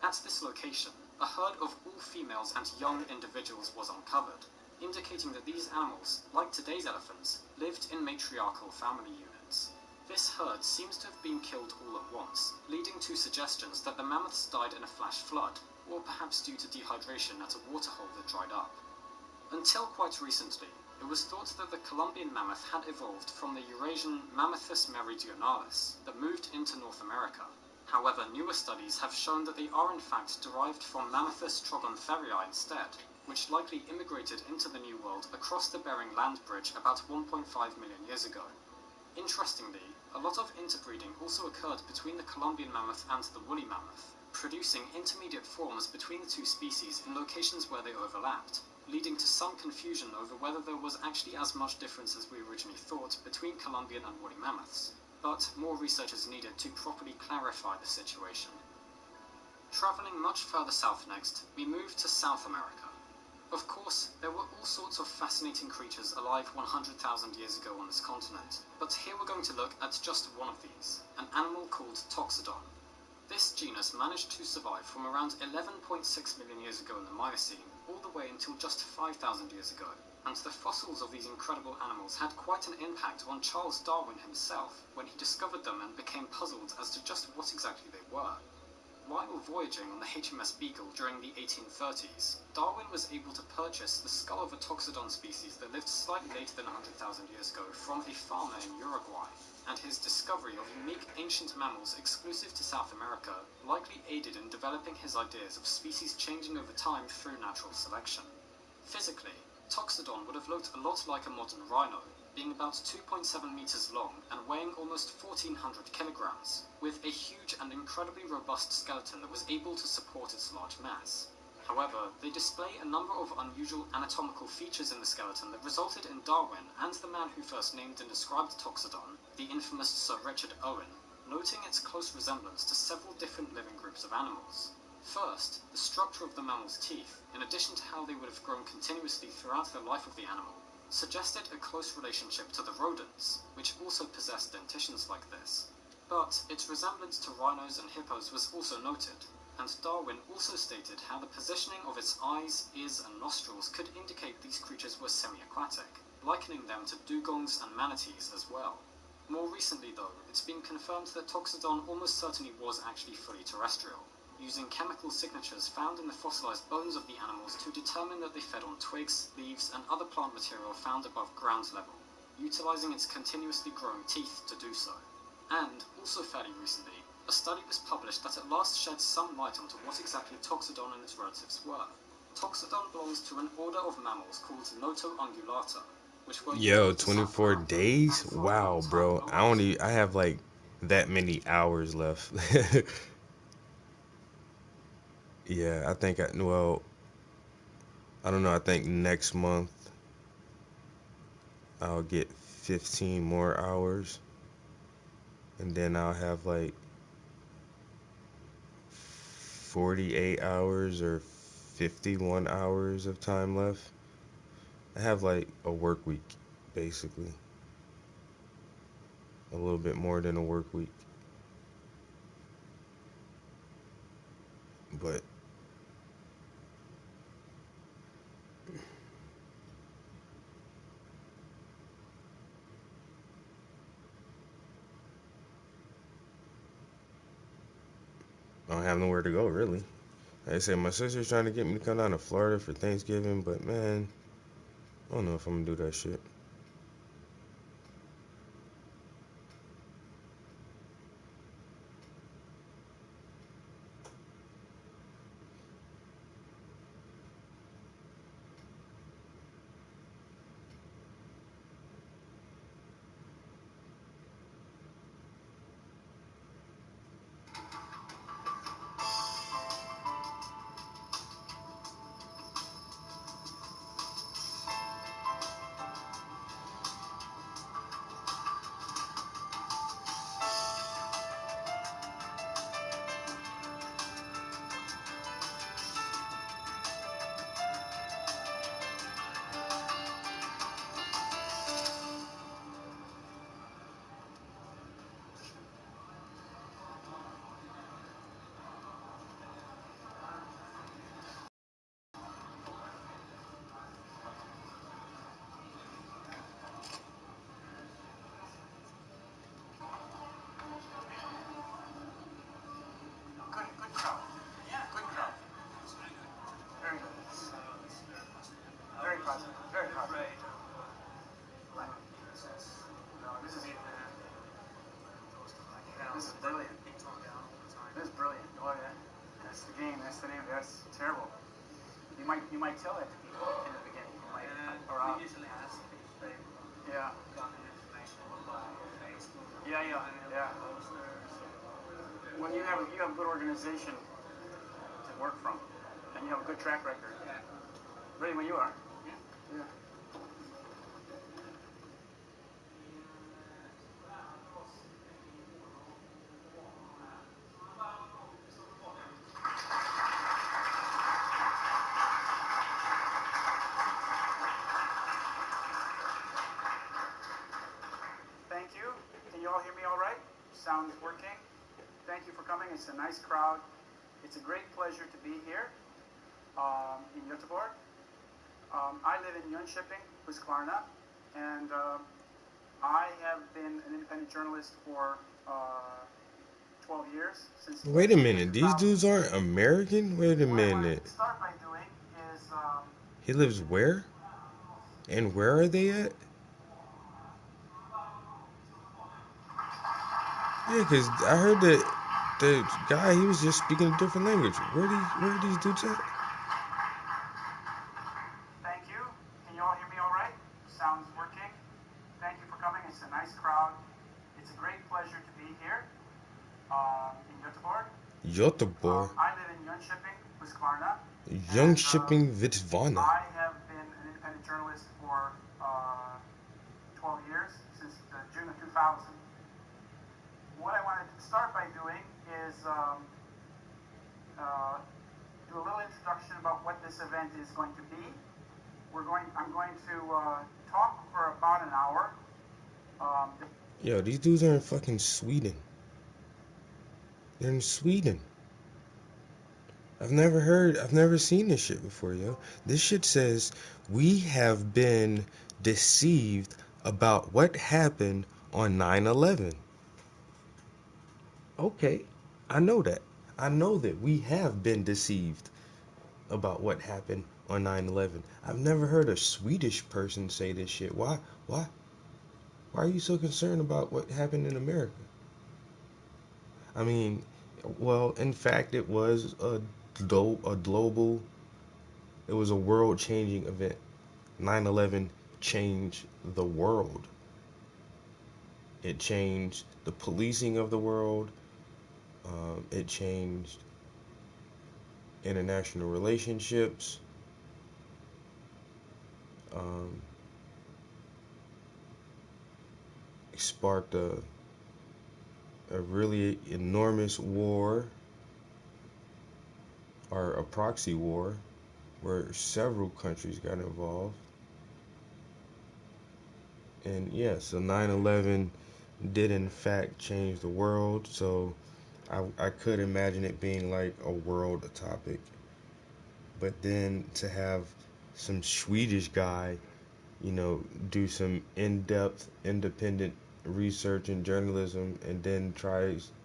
At this location, a herd of all females and young individuals was uncovered, indicating that these animals, like today's elephants, lived in matriarchal family units. This herd seems to have been killed all at once, leading to suggestions that the mammoths died in a flash flood, or perhaps due to dehydration at a waterhole that dried up. Until quite recently, it was thought that the Columbian mammoth had evolved from the Eurasian Mammuthus meridionalis that moved into North America. However, newer studies have shown that they are in fact derived from Mammuthus trogontherii instead, which likely immigrated into the New World across the Bering Land Bridge about 1.5 million years ago. Interestingly, a lot of interbreeding also occurred between the Columbian mammoth and the woolly mammoth, producing intermediate forms between the two species in locations where they overlapped, leading to some confusion over whether there was actually as much difference as we originally thought between Columbian and woolly mammoths, but more research is needed to properly clarify the situation. Travelling much further south next, we move to South America. Of course, there were all sorts of fascinating creatures alive 100,000 years ago on this continent, but here we're going to look at just one of these, an animal called Toxodon. This genus managed to survive from around 11.6 million years ago in the Miocene, all the way until just 5,000 years ago, and the fossils of these incredible animals had quite an impact on Charles Darwin himself when he discovered them and became puzzled as to just what exactly they were. While voyaging on the HMS Beagle during the 1830s, Darwin was able to purchase the skull of a Toxodon species that lived slightly later than 100,000 years ago from a farmer in Uruguay, and his discovery of unique ancient mammals exclusive to South America likely aided in developing his ideas of species changing over time through natural selection. Physically, Toxodon would have looked a lot like a modern rhino, being about 2.7 meters long and weighing almost 1,400 kilograms, with a huge and incredibly robust skeleton that was able to support its large mass. However, they display a number of unusual anatomical features in the skeleton that resulted in Darwin and the man who first named and described Toxodon, the infamous Sir Richard Owen, noting its close resemblance to several different living groups of animals. First, the structure of the mammal's teeth, in addition to how they would have grown continuously throughout the life of the animal, suggested a close relationship to the rodents, which also possessed dentitions like this. But its resemblance to rhinos and hippos was also noted, and Darwin also stated how the positioning of its eyes, ears, and nostrils could indicate these creatures were semi-aquatic, likening them to dugongs and manatees as well. More recently though, it's been confirmed that Toxodon almost certainly was actually fully terrestrial, using chemical signatures found in the fossilized bones of the animals to determine that they fed on twigs, leaves, and other plant material found above ground level, utilizing its continuously growing teeth to do so. And, also fairly recently, a study was published that at last shed some light onto what exactly Toxodon and its relatives were. Toxodon belongs to an order of mammals called Notoungulata, which were Yo, unique to South 24 America days? and for a long Wow, time bro. I have like that many hours left. Yeah, I don't know. I think next month I'll get 15 more hours, and then I'll have like 48 hours or 51 hours of time left. I have like a work week, basically. A little bit more than a work week. But I don't have nowhere to go, really. Like I said, my sister's trying to get me to come down to Florida for Thanksgiving, but man, I don't know if I'm gonna do that shit. Good crowd. Yeah. Good crowd. Very good. Very positive. Very positive. No, this is brilliant. This is brilliant. Oh yeah. That's the game. That's the name. That's terrible. You might tell that to people in the beginning. You might We usually ask if they've yeah. gotten information by Facebook, Yeah. posters. When you have a good organization to work from, and you have a good track record. Yeah. Really, when you are. Yeah. Yeah. Thank you. Can you all hear me all right? Sound is working. Thank you for coming. It's a nice crowd. It's a great pleasure to be here in Göteborg. I live in Jönköping, Husqvarna, and I have been an independent journalist for 12 years. Since Wait a minute, these 2000. dudes aren't American? Wait a What I want minute. to start by doing is He lives where? And where are they at? Yeah, because I heard that the guy, he was just speaking a different language. Where are these dudes at? thank you. Can you all hear me all right? Sound is working. Thank you for coming. It's a nice crowd. It's a great pleasure to be here in Göteborg. Göteborg. I live in Jönköping, Husqvarna. Jönköping, Vitsvana. I have been an independent journalist for 12 years, since June of 2000. What I wanted to start by doing is do a little introduction about what this event is going to be. I'm going to talk for about an hour. Yo, these dudes are in fucking Sweden. They're in Sweden. I've never seen this shit before, yo. This shit says we have been deceived about what happened on 9/11. Okay, I know that. I know that we have been deceived about what happened on 9/11. I've never heard a Swedish person say this shit. Why? Why? Why are you so concerned about what happened in America? I mean, well, in fact, it was a global, it was a world-changing event. 9/11 changed the world. It changed the policing of the world. It changed international relationships. Um, it sparked a really enormous war, or a proxy war, where several countries got involved. And yeah, so 9/11 did in fact change the world. So I could imagine it being like a world topic. But then to have some Swedish guy, do some in-depth, independent research and journalism, and then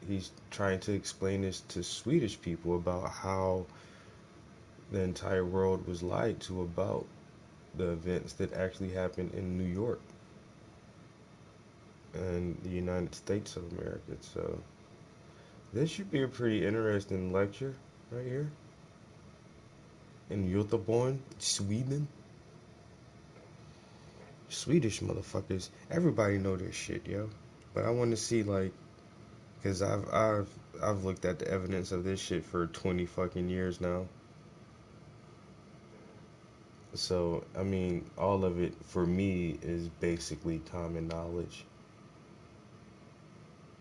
he's trying to explain this to Swedish people about how the entire world was lied to about the events that actually happened in New York and the United States of America. So this should be a pretty interesting lecture right here in Göteborg, Sweden. Swedish motherfuckers, everybody know this shit, yo. But I want to see, like, cause I've looked at the evidence of this shit for 20 fucking years now. So I mean, all of it for me is basically common knowledge.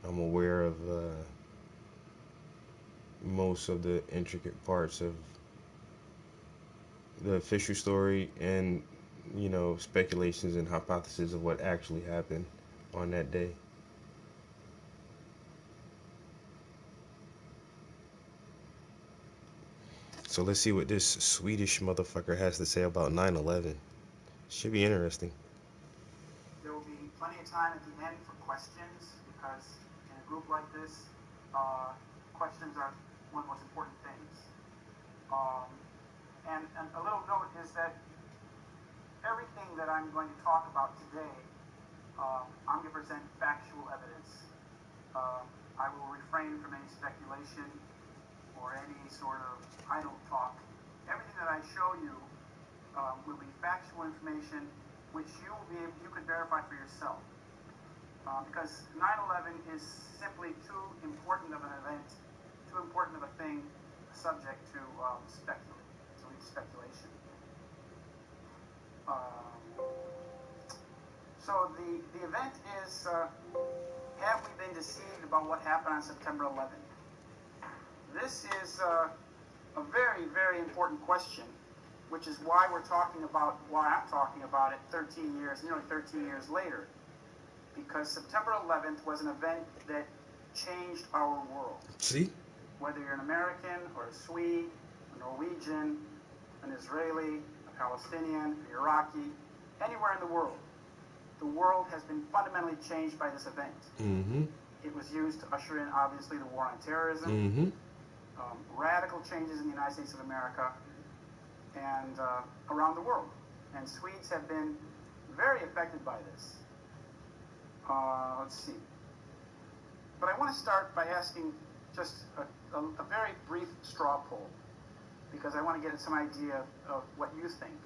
I'm aware of most of the intricate parts of the official story, and speculations and hypotheses of what actually happened on that day. So let's see what this Swedish motherfucker has to say about 9/11. Should be interesting. There will be plenty of time at the end for questions, because in a group like this, questions are one of the most important things. And a little note is that everything that I'm going to talk about today, I'm going to present factual evidence. I will refrain from any speculation or any sort of idle talk. Everything that I show you will be factual information which you could verify for yourself. Because 9/11 is simply too important of an event, too important of a thing, subject to speculation. So the event is, have we been deceived about what happened on September 11th? This is a very, very important question, which is why I'm talking about it nearly 13 years later. Because September 11th was an event that changed our world. See? Whether you're an American or a Swede, a Norwegian, an Israeli, a Palestinian, an Iraqi, anywhere in the world has been fundamentally changed by this event. Mm-hmm. It was used to usher in, obviously, the war on terrorism, Mm-hmm. Radical changes in the United States of America and around the world. And Swedes have been very affected by this. Let's see. But I want to start by asking just a very brief straw poll, because I want to get some idea of what you think.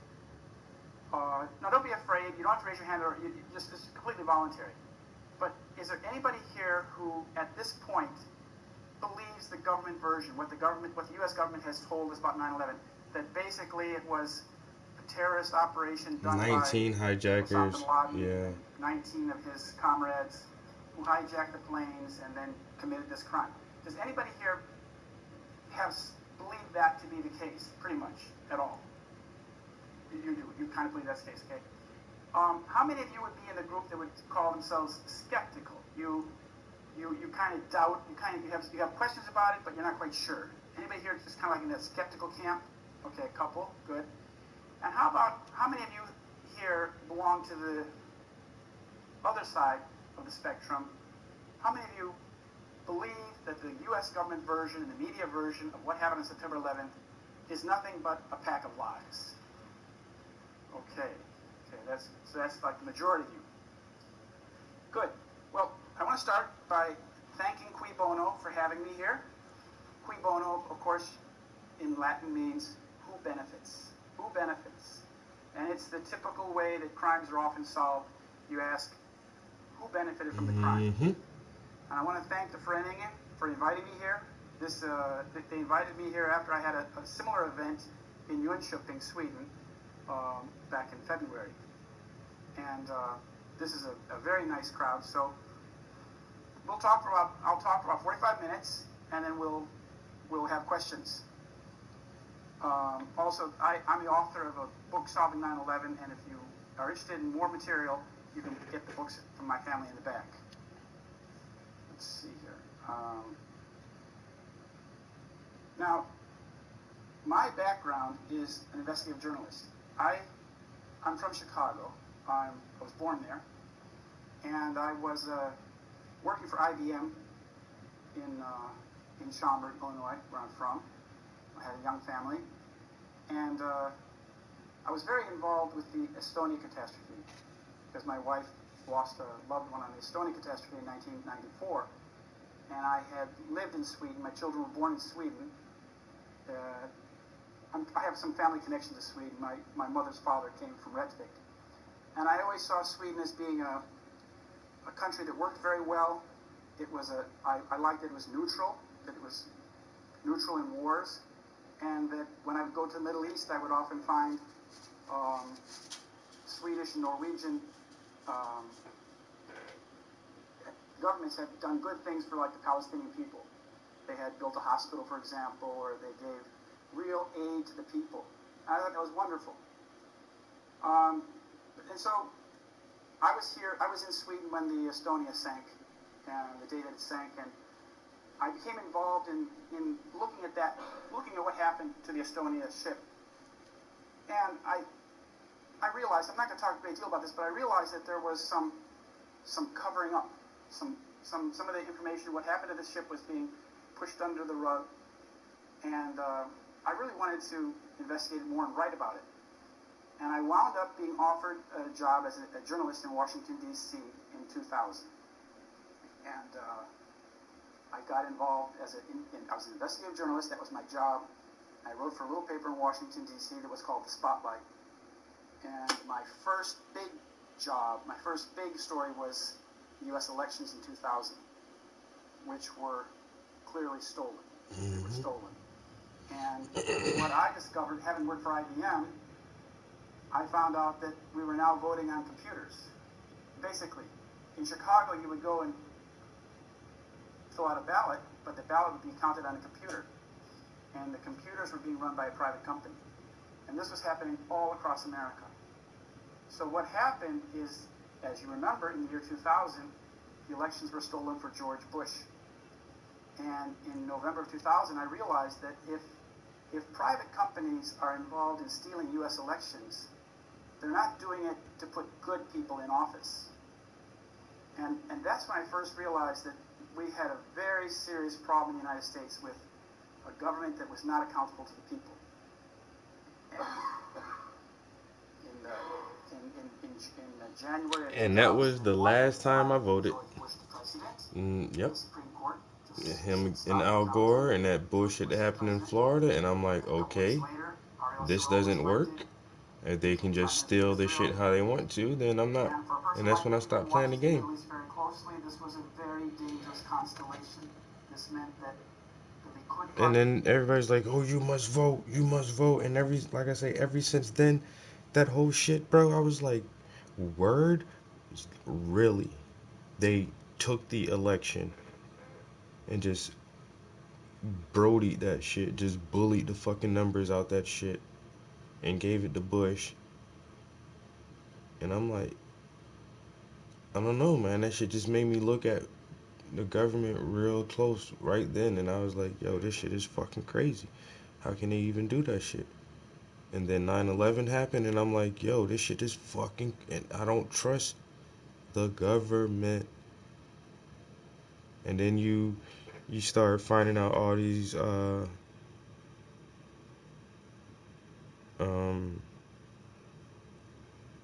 Now, don't be afraid. You don't have to raise your hand, or it's completely voluntary. But is there anybody here who, at this point, believes the government version, what the U.S. government has told us about 9/11, that basically it was a terrorist operation done 19 by hijackers. Osama bin Laden, Yeah. and 19 of his comrades who hijacked the planes and then committed this crime? Does anybody here believe that to be the case, pretty much, at all? You do. You kind of believe that's the case, okay? How many of you would be in the group that would call themselves skeptical? You kind of doubt. You have questions about it, but you're not quite sure. Anybody here just kind of like in that skeptical camp? Okay, a couple, good. And how many of you here belong to the other side of the spectrum? How many of you believe that the U.S. government version and the media version of what happened on September 11th is nothing but a pack of lies? Okay, that's like the majority of you. Good. Well, I want to start by thanking Cui Bono for having me here. Cui Bono, of course, in Latin means who benefits? Who benefits? And it's the typical way that crimes are often solved. You ask, who benefited from the crime? Mm-hmm. And I want to thank the Föreningen for inviting me here. They invited me here after I had a similar event in Jönköping, Sweden, back in February. And this is a very nice crowd. So I'll talk for about 45 minutes, and then we'll have questions. Also, I'm the author of a book, Solving 9/11, and if you are interested in more material, you can get the books from my family in the back. Let's see here. Now, my background is an investigative journalist. I'm from Chicago. I was born there, and I was working for IBM in Schaumburg, Illinois, where I'm from. I had a young family, and I was very involved with the Estonia catastrophe because my wife lost a loved one on the Estonia catastrophe in 1994, and I had lived in Sweden. My children were born in Sweden. I have some family connection to Sweden. My mother's father came from Rättvik, and I always saw Sweden as being a country that worked very well. I liked it was neutral, that it was neutral in wars, and that when I would go to the Middle East, I would often find Swedish and Norwegian governments had done good things for like the Palestinian people. They had built a hospital, for example, or they gave real aid to the people. And I thought that was wonderful. And so I was in Sweden when the Estonia sank, and the day that it sank, and I became involved in looking at what happened to the Estonia ship. And I realized, I'm not going to talk a great deal about this, but I realized that there was some covering up. Some of the information, what happened to the ship was being pushed under the rug. And I really wanted to investigate it more and write about it. And I wound up being offered a job as a journalist in Washington, D.C. in 2000. And I got involved I was an investigative journalist. That was my job. I wrote for a little paper in Washington, D.C. that was called The Spotlight. And my first big story was U.S. elections in 2000, which were clearly stolen. They were stolen. And what I discovered, having worked for IBM, I found out that we were now voting on computers. Basically, in Chicago, you would go and fill out a ballot, but the ballot would be counted on a computer. And the computers were being run by a private company. And this was happening all across America. So what happened is, as you remember, in the year 2000, the elections were stolen for George Bush. And in November of 2000, I realized that if private companies are involved in stealing U.S. elections, they're not doing it to put good people in office. And that's when I first realized that we had a very serious problem in the United States with a government that was not accountable to the people. In January of 2000, And that was the last time I voted. George Bush the president. Yep. The Supreme Court just Him stopped and Al counting. Gore and that bullshit that happened in Florida, and I'm like, A couple okay, weeks later, Ariel this Sharon was doesn't work. elected. If they can just steal the shit how they want to, then I'm not. And for a person And that's like when I me who stopped playing the watches the game. Middle East very closely, this was a very dangerous constellation. This meant that they could And find then everybody's like, oh, you must vote, you must vote. And like I say, ever since then, that whole shit, bro, I was like, word? Really? They took the election and just brodied that shit, just bullied the fucking numbers out that shit and gave it to Bush. And I'm like, I don't know, man. That shit just made me look at the government real close right then, and I was like, yo, this shit is fucking crazy. How can they even do that shit? And then 9/11 happened, and I'm like, yo, this shit is fucking, and I don't trust the government. And then you start finding out all these um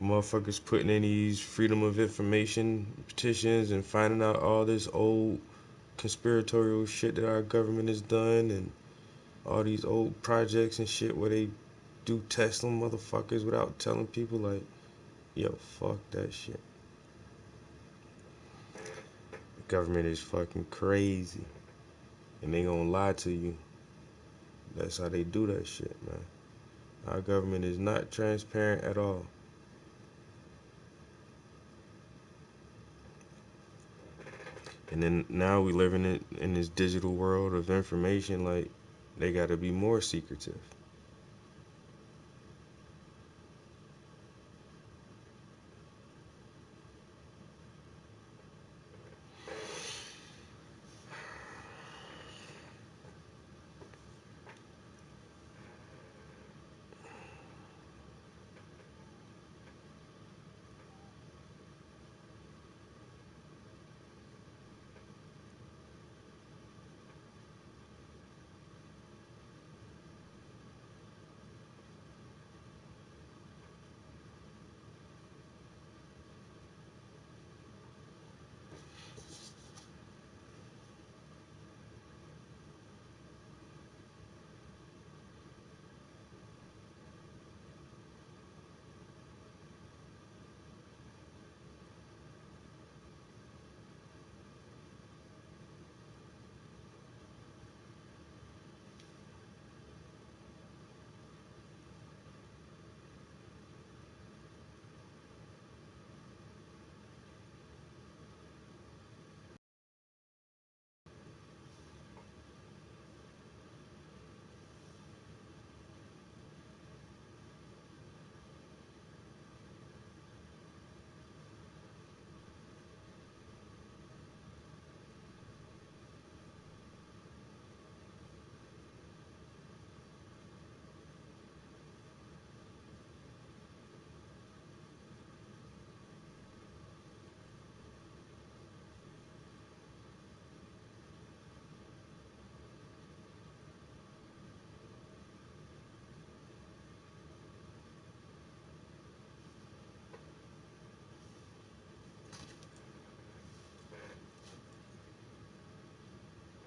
motherfuckers putting in these freedom of information petitions and finding out all this old conspiratorial shit that our government has done, and all these old projects and shit where they do test on motherfuckers without telling people. Like, yo, fuck that shit. The government is fucking crazy, and they gonna lie to you. That's how they do that shit, man. Our government is not transparent at all. And then now we live in this digital world of information. Like, they gotta be more secretive.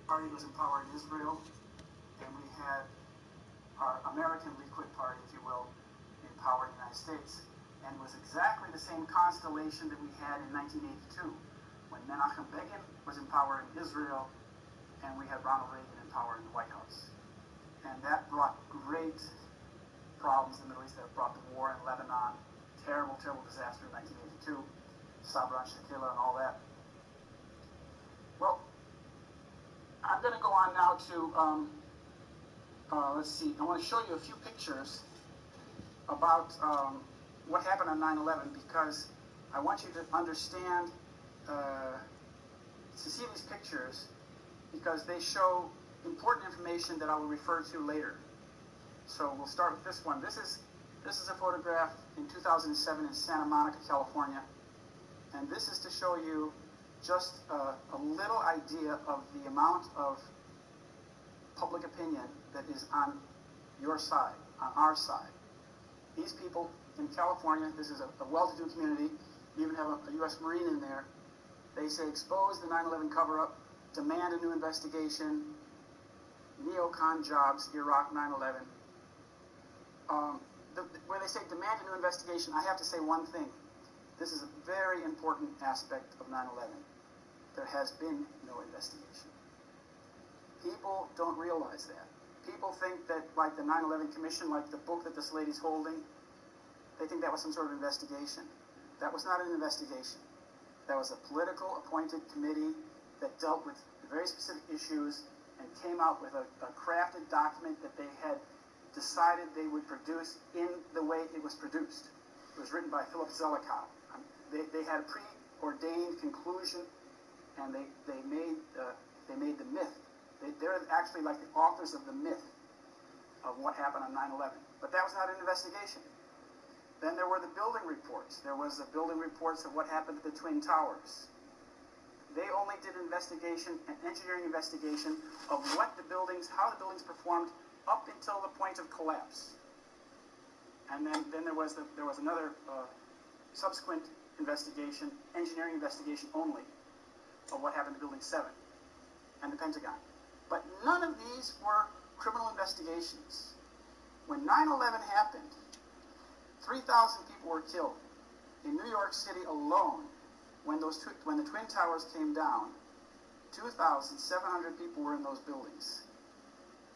Party was in power in Israel, and we had our American Liquid Party, if you will, in power in the United States. And it was exactly the same constellation that we had in 1982, when Menachem Begin was in power in Israel, and we had Ronald Reagan in power in the White House. And that brought great problems in the Middle East. That brought the war in Lebanon, terrible, terrible disaster in 1982, Sabra and Shatila and all that. Well, I'm going to go on now to, let's see, I want to show you a few pictures about what happened on 9/11, because I want you to understand, to see these pictures, because they show important information that I will refer to later. So we'll start with this one. This is a photograph in 2007 in Santa Monica, California, and this is to show you just a little idea of the amount of public opinion that is on your side, on our side. These people in California, this is a well-to-do community, you even have a U.S. Marine in there. They say expose the 9/11 cover-up, demand a new investigation, neocon jobs, Iraq 9/11. Where they say demand a new investigation, I have to say one thing. This is a very important aspect of 9/11. There has been no investigation. People don't realize that. People think that, like the 9/11 Commission, like the book that this lady's holding, they think that was some sort of investigation. That was not an investigation. That was a political appointed committee that dealt with very specific issues and came out with a crafted document that they had decided they would produce in the way it was produced. It was written by Philip Zelikow. They had a preordained conclusion, and they made the myth. They're actually like the authors of the myth of what happened on 9/11. But that was not an investigation. Then there were the building reports. There was the building reports of what happened at the Twin Towers. They only did an investigation, an engineering investigation of what the buildings, how the buildings performed up until the point of collapse. And then there was another subsequent investigation, engineering investigation only, of what happened to Building 7 and the Pentagon. But none of these were criminal investigations. When 9/11 happened, 3,000 people were killed. In New York City alone, when the Twin Towers came down, 2,700 people were in those buildings.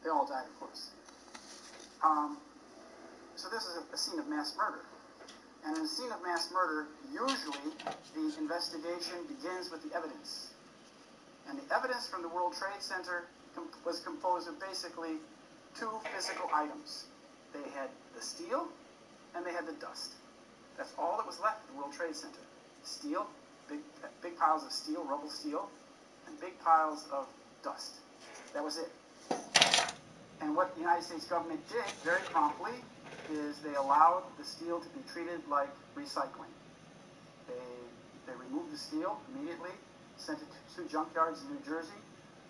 They all died, of course. So this is a scene of mass murder. And in a scene of mass murder, usually the investigation begins with the evidence. And the evidence from the World Trade Center was composed of basically two physical items. They had the steel and they had the dust. That's all that was left at the World Trade Center. Steel, big piles of steel, rubble steel, and big piles of dust. That was it. And what the United States government did very promptly is they allowed the steel to be treated like recycling. They removed the steel immediately, sent it to junkyards in New Jersey,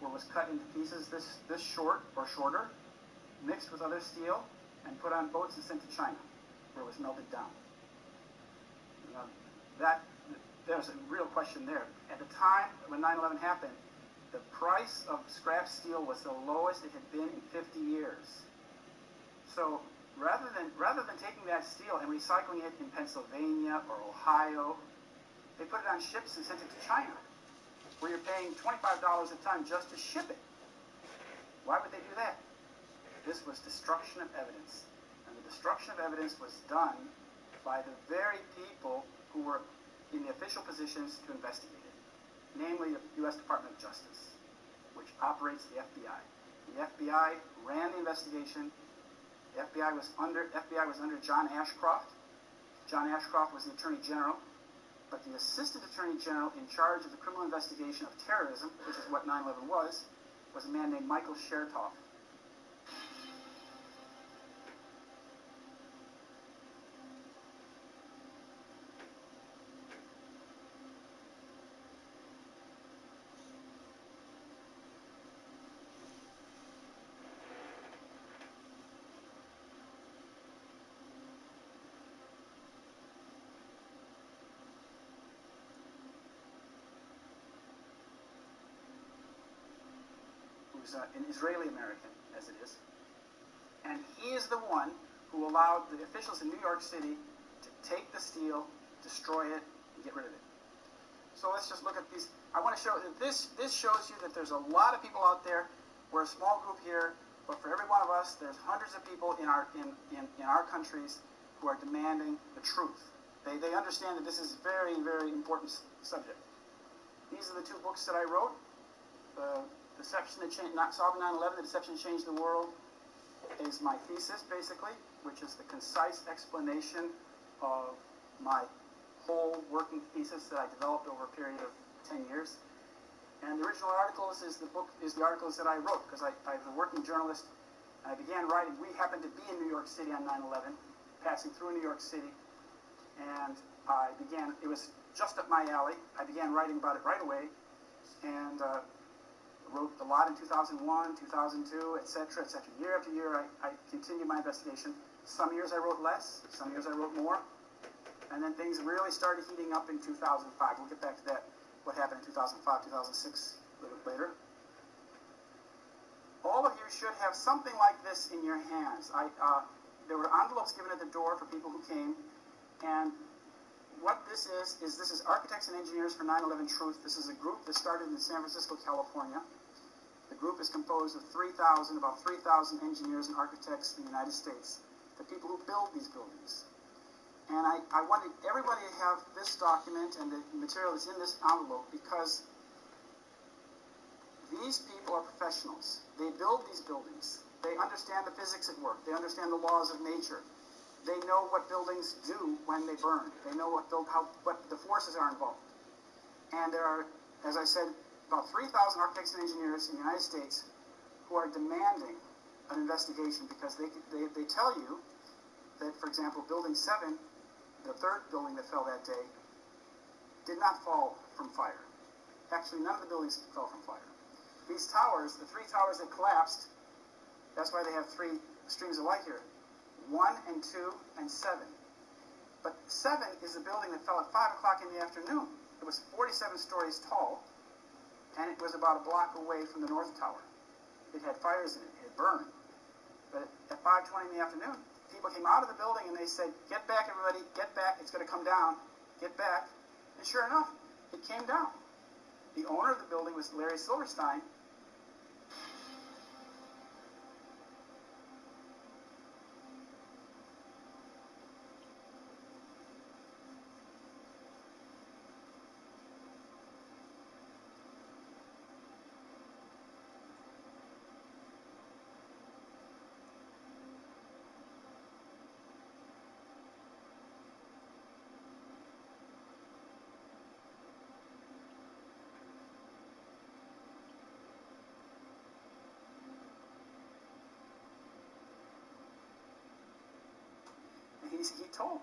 where it was cut into pieces this short or shorter, mixed with other steel, and put on boats and sent to China, where it was melted down. There's a real question there. At the time when 9/11 happened, the price of scrap steel was the lowest it had been in 50 years. So rather than taking that steel and recycling it in Pennsylvania or Ohio, they put it on ships and sent it to China, where you're paying $25 a ton just to ship it. Why would they do that? This was destruction of evidence. And the destruction of evidence was done by the very people who were in the official positions to investigate it, namely the U.S. Department of Justice, which operates the FBI. The FBI ran the investigation. The FBI was under John Ashcroft. John Ashcroft was the Attorney General, but the Assistant Attorney General in charge of the criminal investigation of terrorism, which is what 9/11 was a man named Michael Chertoff. Who's an Israeli American, as it is. And he is the one who allowed the officials in New York City to take the steel, destroy it, and get rid of it. So let's just look at these. I want to show this. This shows you that there's a lot of people out there. We're a small group here, but for every one of us, there's hundreds of people in our countries who are demanding the truth. They understand that this is a very, very important subject. These are the two books that I wrote. Deception that changed, not solving 9/11, the deception that changed the world, is my thesis, basically, which is the concise explanation of my whole working thesis that I developed over a period of 10 years. And the original articles is the articles that I wrote, because I was a working journalist, and I began writing. We happened to be in New York City on 9/11, passing through New York City, and it was just up my alley. I began writing about it right away, and wrote a lot in 2001, 2002, etc., etc. Year after year, I continued my investigation. Some years I wrote less, some years I wrote more, and then things really started heating up in 2005. We'll get back to that, what happened in 2005, 2006, a little bit later. All of you should have something like this in your hands. There were envelopes given at the door for people who came, and what this is Architects and Engineers for 9/11 Truth. This is a group that started in San Francisco, California. The group is composed of about 3,000 engineers and architects in the United States, the people who build these buildings. And I wanted everybody to have this document and the material that's in this envelope, because these people are professionals. They build these buildings. They understand the physics at work. They understand the laws of nature. They know what buildings do when they burn. They know what the forces are involved. And there are as I said, about 3,000 architects and engineers in the United States who are demanding an investigation because they tell you that, for example, Building 7, the third building that fell that day, did not fall from fire. Actually, none of the buildings fell from fire. These towers, the three towers that collapsed, that's why they have three streams of light here. 1 and 2 and 7. But 7 is the building that fell at 5 o'clock in the afternoon. It was 47 stories tall, and it was about a block away from the North Tower. It had fires in it. It had burned. But at 5:20 in the afternoon, people came out of the building and they said, "Get back, everybody, get back, it's going to come down, get back." And sure enough, it came down. The owner of the building was Larry Silverstein.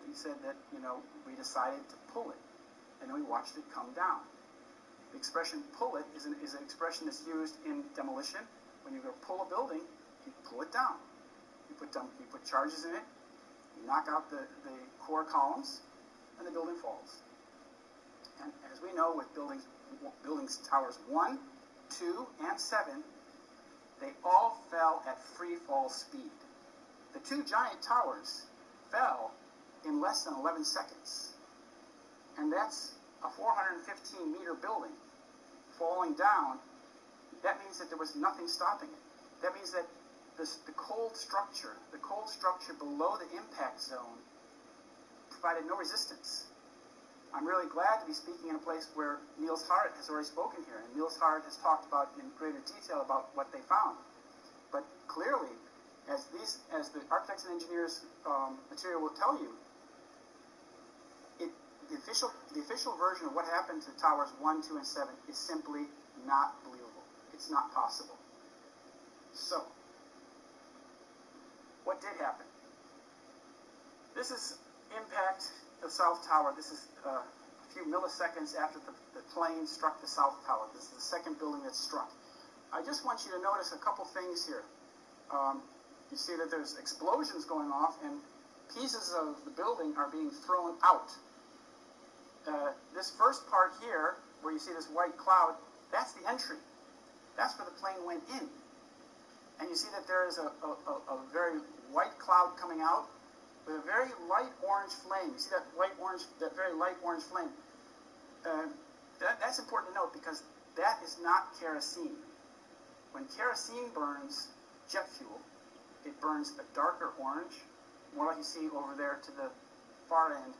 He said that, we decided to pull it, and then we watched it come down. The expression pull it is an expression that's used in demolition. When you go pull a building, you pull it down. You put charges in it, you knock out the core columns, and the building falls. And as we know with buildings towers 1, 2, and 7, they all fell at free fall speed. The two giant towers fell in less than 11 seconds. And that's a 415-meter building falling down. That means that there was nothing stopping it. That means that the cold structure below the impact zone provided no resistance. I'm really glad to be speaking in a place where Niels Hart has already spoken here, and Niels Hart has talked about in greater detail about what they found. But clearly, as the architects and engineers material will tell you, the official version of what happened to towers 1, 2, and 7 is simply not believable. It's not possible. So, what did happen? This is impact the South Tower. This is a few milliseconds after the plane struck the South Tower. This is the second building that's struck. I just want you to notice a couple things here. You see that there's explosions going off, and pieces of the building are being thrown out. This first part here, where you see this white cloud, that's the entry. That's where the plane went in. And you see that there is a very white cloud coming out with a very light orange flame. You see that very light orange flame? That's important to note because that is not kerosene. When kerosene burns jet fuel, it burns a darker orange, more like you see over there to the far end.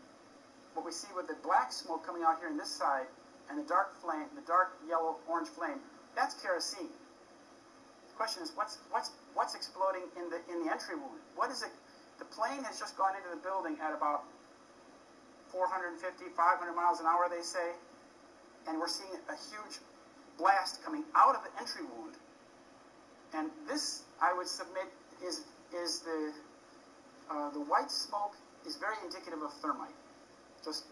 What we see with the black smoke coming out here on this side and the dark flame, the dark yellow orange flame, that's kerosene. The question is, what's exploding in the entry wound? What is it? The plane has just gone into the building at about 450, 500 miles an hour, they say, and we're seeing a huge blast coming out of the entry wound. And this, I would submit, is the white smoke is very indicative of thermite. Just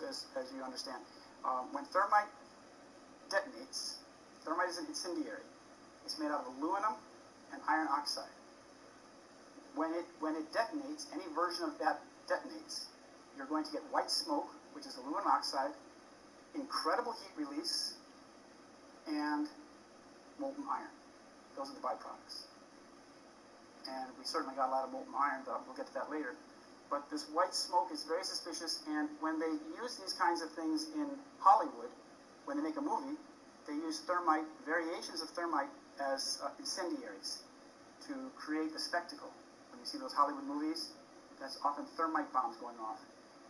as you understand, when thermite detonates, thermite is an incendiary. It's made out of aluminum and iron oxide. When it detonates, any version of that detonates, you're going to get white smoke, which is aluminum oxide, incredible heat release, and molten iron. Those are the byproducts. And we certainly got a lot of molten iron, but we'll get to that later. But this white smoke is very suspicious, and when they use these kinds of things in Hollywood, when they make a movie, they use thermite, variations of thermite, as incendiaries to create the spectacle. When you see those Hollywood movies, that's often thermite bombs going off.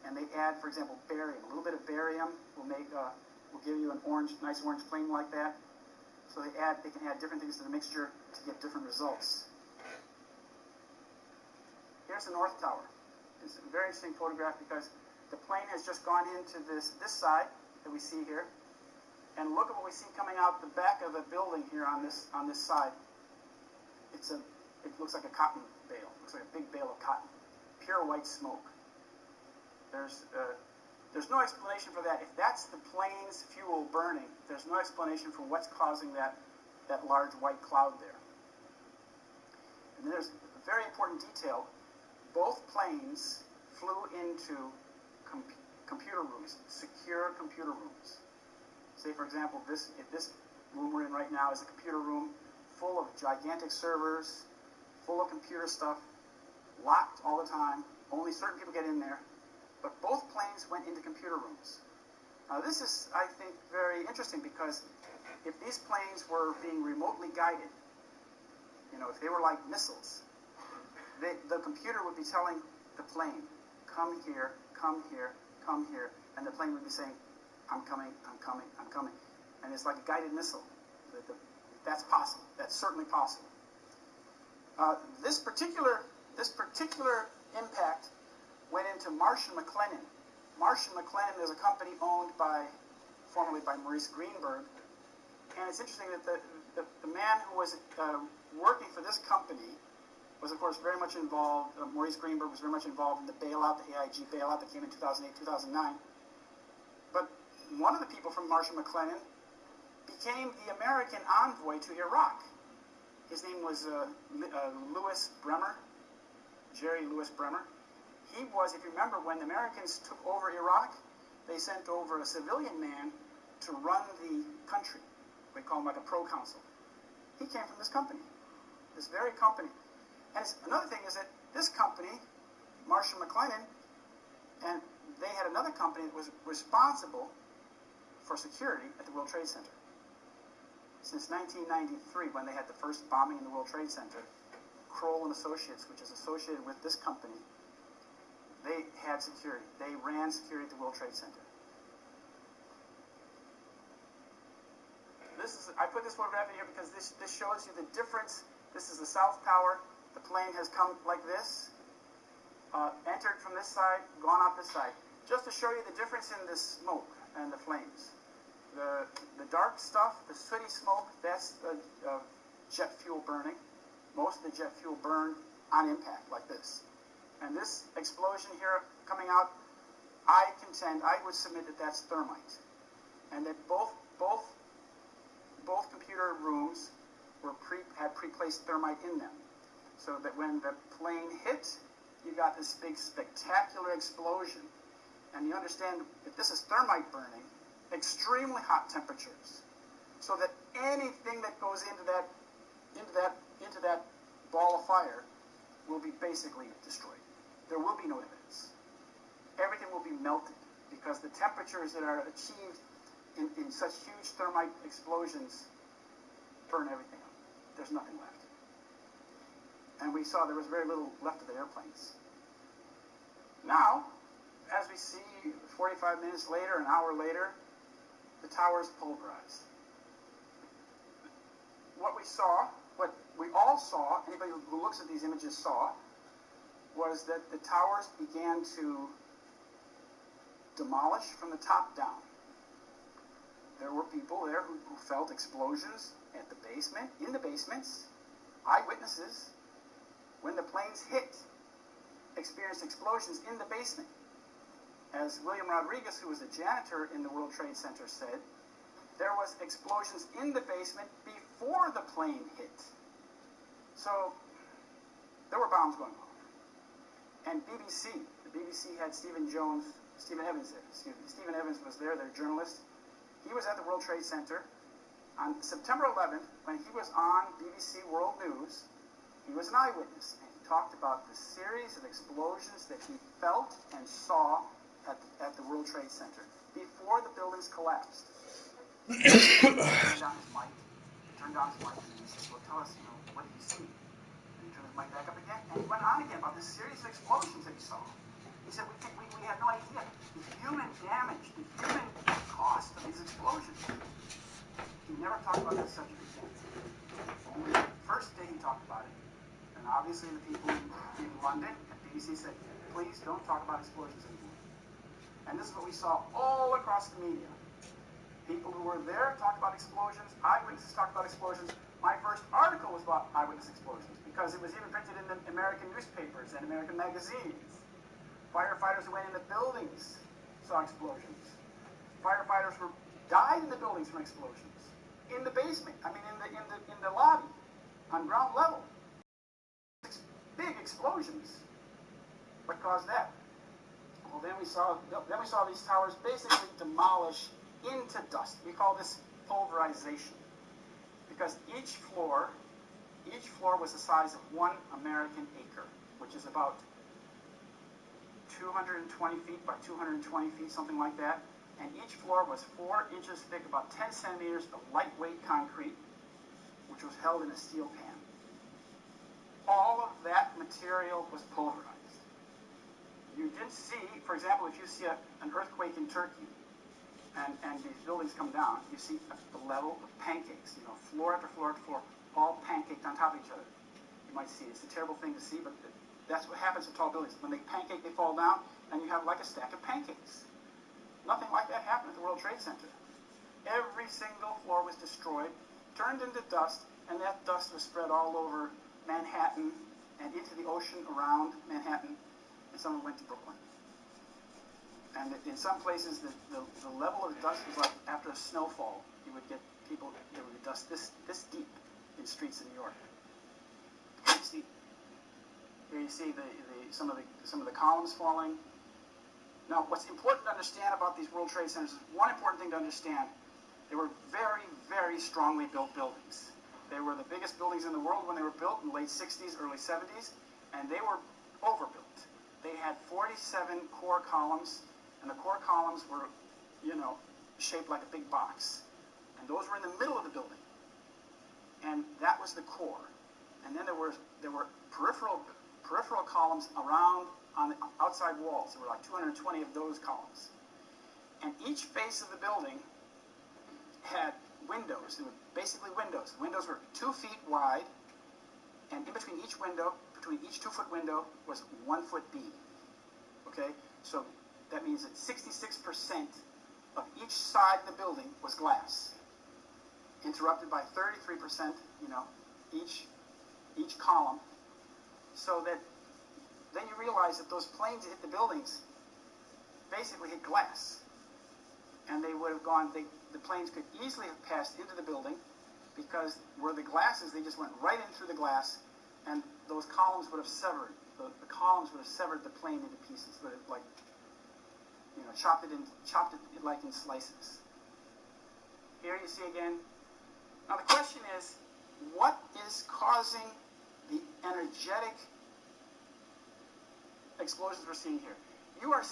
And they add, for example, barium. A little bit of barium will give you an nice orange flame like that. So they can add different things to the mixture to get different results. Here's the North Tower. It's a very interesting photograph because the plane has just gone into this side that we see here. And look at what we see coming out the back of the building here on this side. It looks like a cotton bale. It looks like a big bale of cotton. Pure white smoke. There's no explanation for that. If that's the plane's fuel burning, there's no explanation for what's causing that large white cloud there. And there's a very important detail. Both planes flew into computer rooms, secure computer rooms. Say, for example, if this room we're in right now is a computer room full of gigantic servers, full of computer stuff, locked all the time. Only certain people get in there. But both planes went into computer rooms. Now, this is, I think, very interesting because if these planes were being remotely guided, if they were like missiles, the computer would be telling the plane, come here, come here, come here, and the plane would be saying, I'm coming, I'm coming, I'm coming. And it's like a guided missile. That's possible. That's certainly possible. This particular impact went into Marsh & McLennan. Marsh & McLennan is a company owned formerly by Maurice Greenberg. And it's interesting that the man who was working for this company was, of course, very much involved. Maurice Greenberg was very much involved in the bailout, the AIG bailout that came in 2008, 2009. But one of the people from Marsh & McLennan became the American envoy to Iraq. His name was Louis Bremer, Jerry Louis Bremer. He was, if you remember, when the Americans took over Iraq, they sent over a civilian man to run the country. We call him like a proconsul. He came from this company, this very company. And another thing is that this company, Marsh & McLennan, and they had another company that was responsible for security at the World Trade Center. Since 1993, when they had the first bombing in the World Trade Center, Kroll and Associates, which is associated with this company, they had security. They ran security at the World Trade Center. I put this photograph in here because this shows you the difference. This is the South Tower. The plane has come like this, entered from this side, gone out this side. Just to show you the difference in the smoke and the flames. The dark stuff, the sooty smoke, that's the jet fuel burning. Most of the jet fuel burned on impact like this. And this explosion here coming out, I would submit that that's thermite. And that both computer rooms had pre-placed thermite in them. So that when the plane hit, you got this big spectacular explosion. And you understand, if this is thermite burning, extremely hot temperatures. So that anything that goes into that ball of fire will be basically destroyed. There will be no evidence. Everything will be melted because the temperatures that are achieved in such huge thermite explosions burn everything up. There's nothing left. And we saw there was very little left of the airplanes. Now, as we see 45 minutes later, an hour later, the tower's pulverized. What we all saw, anybody who looks at these images saw, was that the towers began to demolish from the top down. There were people there who felt explosions at the basement, in the basements, eyewitnesses. When the planes hit, experienced explosions in the basement. As William Rodriguez, who was a janitor in the World Trade Center, said, there was explosions in the basement before the plane hit. So there were bombs going off. And the BBC had Stephen Evans there. Stephen Evans was there, their journalist. He was at the World Trade Center. On September 11th, when he was on BBC World News, he was an eyewitness, and he talked about the series of explosions that he felt and saw at the World Trade Center before the buildings collapsed. He turned on his mic, and he said, well, tell us, what did you see? And he turned his mic back up again, and he went on again about this series of explosions that he saw. He said, we have no idea the human damage, the human cost of these explosions. He never talked about that subject again. Only the first day he talked about it, and obviously the people in London at BBC said, please don't talk about explosions anymore. And this is what we saw all across the media. People who were were there talked about explosions. Eyewitnesses talked about explosions. My first article was about eyewitness explosions because it was even printed in the American newspapers and American magazines. Firefighters who went into buildings saw explosions. Firefighters died in the buildings from explosions. In the basement, I mean in the lobby, on ground level. Big explosions. What caused that? Well, then we saw these towers basically demolish into dust. We call this pulverization, because each floor was the size of 1 American acre, which is about 220 feet by 220 feet, something like that. And each floor was 4 inches thick, about 10 centimeters of lightweight concrete, which was held in a steel pan. All of that material was pulverized. You did see, for example, if you see an earthquake in Turkey, and these buildings come down, you see a level of pancakes, floor after floor after floor, all pancaked on top of each other. You might see it's a terrible thing to see, but that's what happens to tall buildings. When they pancake, they fall down, and you have like a stack of pancakes. Nothing like that happened at the World Trade Center. Every single floor was destroyed, turned into dust, and that dust was spread all over Manhattan and into the ocean around Manhattan, and some of it went to Brooklyn. And in some places, the level of dust was like after a snowfall. You would get people, there would be dust this deep in streets in New York. This deep. Here you see some of the columns falling. Now, what's important to understand about these World Trade Centers is one important thing to understand. They were very, very strongly built buildings. They were the biggest buildings in the world when they were built in the late 60s, early 70s, and they were overbuilt. They had 47 core columns, and the core columns were, shaped like a big box. And those were in the middle of the building. And that was the core. And then there were peripheral columns around on the outside walls. There were like 220 of those columns. And each face of the building had windows. They were basically windows. The windows were 2 feet wide, and in between each window, between each 2-foot window, was 1-foot beam. Okay? So that means that 66% of each side of the building was glass, interrupted by 33%, each column, so that then you realize that those planes that hit the buildings basically hit glass. And they would have gone, the planes could easily have passed into the building, because where the glass is, they just went right in through the glass, and those columns would have severed, the columns would have severed the plane into pieces, would have chopped it like in slices. Here you see again. Now the question is, what is causing the energetic explosions we're seeing here? You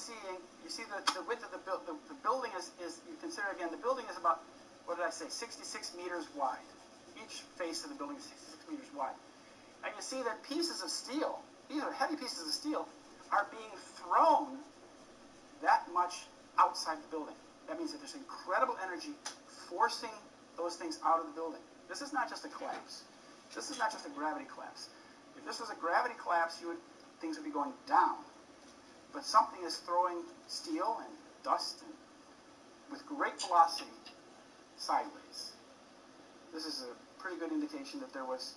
see the width of the building is, you consider again, the building is about, 66 meters wide. Each face of the building is 66 meters wide. And you see that pieces of steel, these are heavy pieces of steel, are being thrown that much outside the building. That means that there's incredible energy forcing those things out of the building. This is not just a collapse. This is not just a gravity collapse. If this was a gravity collapse, things would be going down. But something is throwing steel and dust with great velocity sideways. This is a pretty good indication that there was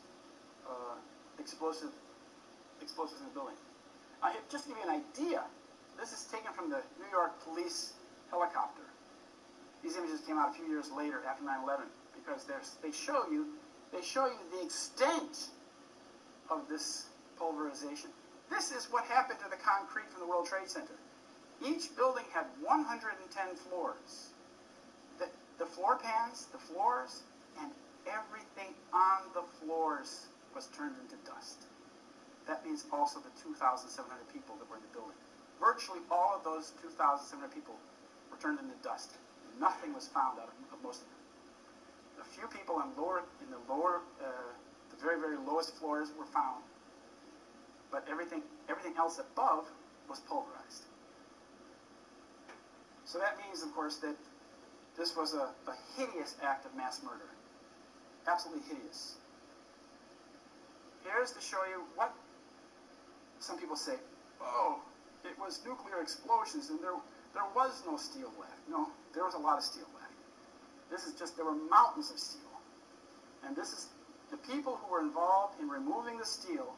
explosives in the building. Just to give you an idea, this is taken from the New York police helicopter. These images came out a few years later, after 9/11, because they show you the extent of this pulverization. This is what happened to the concrete from the World Trade Center. Each building had 110 floors. The floor pans, the floors, and everything on the floors was turned into dust. That means also the 2,700 people that were in the building. Virtually all of those 2,700 people were turned into dust. Nothing was found out of most of them. A few people in the very, very lowest floors were found, but everything else above was pulverized. So that means, of course, that this was a hideous act of mass murder. Absolutely hideous. Here's to show you what some people say, oh, it was nuclear explosions and there was no steel left. No, there was a lot of steel left. there were mountains of steel. And this is the people who were involved in removing the steel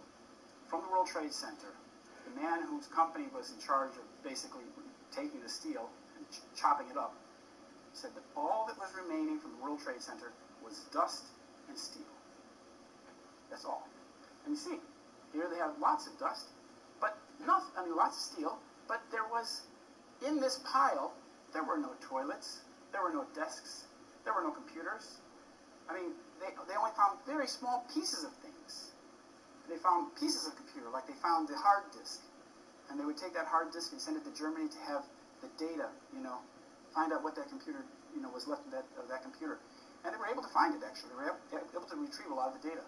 from the World Trade Center, the man whose company was in charge of basically taking the steel and chopping it up, said that all that was remaining from the World Trade Center was dust and steel. That's all. And you see, here they have lots of dust, but nothing, I mean lots of steel, but there was, in this pile, there were no toilets, there were no desks, there were no computers. I mean, they only found very small pieces of things. They found pieces of computer, like they found the hard disk. And they would take that hard disk and send it to Germany to have the data, find out what that computer, was left of that computer. And they were able to find it, actually. They were able to retrieve a lot of the data.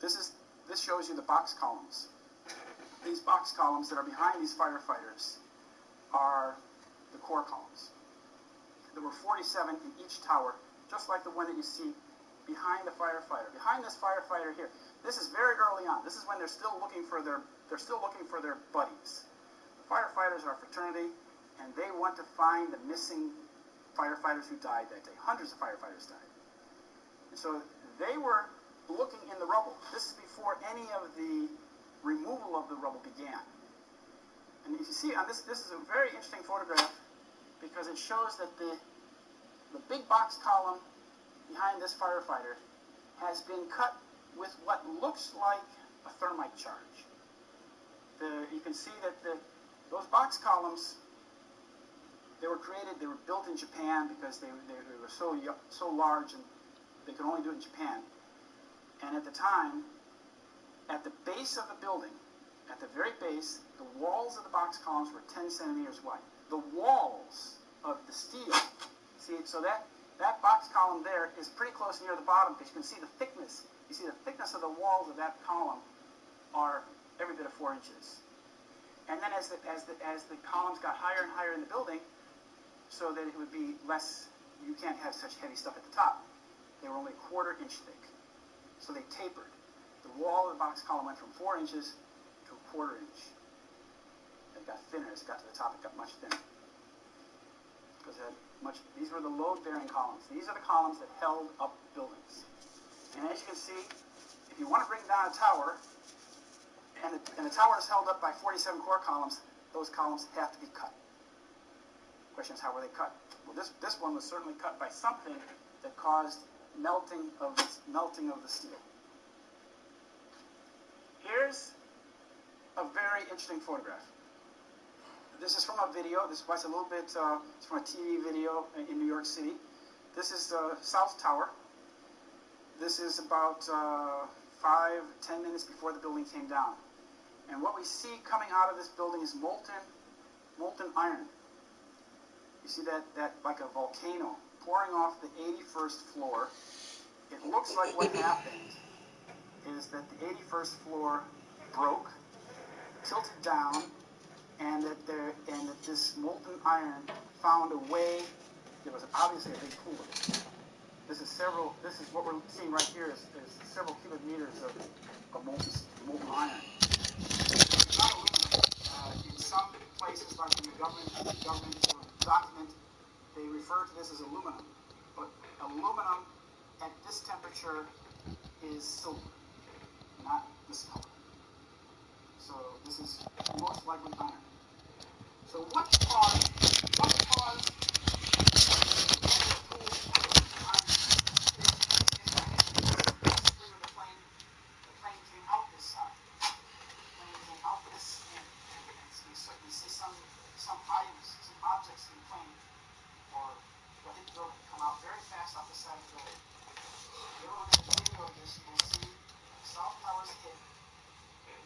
This shows you the box columns. These box columns that are behind these firefighters are the core columns. There were 47 in each tower, just like the one that you see behind the firefighter. Behind this firefighter here, this is very early on. This is when they're still looking for their buddies. The firefighters are a fraternity, and they want to find the missing firefighters who died that day. Hundreds of firefighters died. And so they were looking in the rubble. This is before any of the removal of the rubble began. And if you see on this is a very interesting photograph because it shows that the big box column behind this firefighter has been cut with what looks like a thermite charge. You can see that those box columns, they were built in Japan because they were so large and they could only do it in Japan. And at the time, at the base of the building, at the very base, the walls of the box columns were 10 centimeters wide. The walls of the steel, see, so that box column there is pretty close near the bottom because you can see the thickness. You see the thickness of the walls of that column are every bit of 4 inches. And then as the columns got higher and higher in the building, so that it would be less, you can't have such heavy stuff at the top. They were only 1/4 inch thick. So they tapered. The wall of the box column went from 4 inches to 1/4 inch. It got thinner. As it got to the top, it got much thinner. Because these were the load-bearing columns. These are the columns that held up buildings. And as you can see, if you want to bring down a tower, and the tower is held up by 47 core columns, those columns have to be cut. The question is, how were they cut? Well, this one was certainly cut by something that caused melting of the steel. Here's a very interesting photograph. This is from a video. This was a little bit, it's from a TV video in New York City. This is South Tower. This is about 5-10 minutes before the building came down. And what we see coming out of this building is molten iron. You see that like a volcano pouring off the 81st floor. It looks like what happened is that the 81st floor broke, tilted down, and that this molten iron found a way. There was obviously a big pool of it. This is what we're seeing right here is several cubic meters of molten iron. It's not aluminum. In some places, like in the government document, they refer to this as aluminum. But aluminum at this temperature is silver, not this color. So this is most likely iron. So what caused the pool of iron? Basically, when the plane came out this side. The plane came out this, and you see some items, some objects in the plane, or what hit the building, come out very fast off the side of the building. If you ever look at the video of this, you will see South Tower's hit.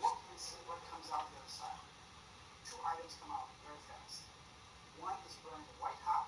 Look and see what comes out the other side. 2 items come out very fast. One is burning white hot,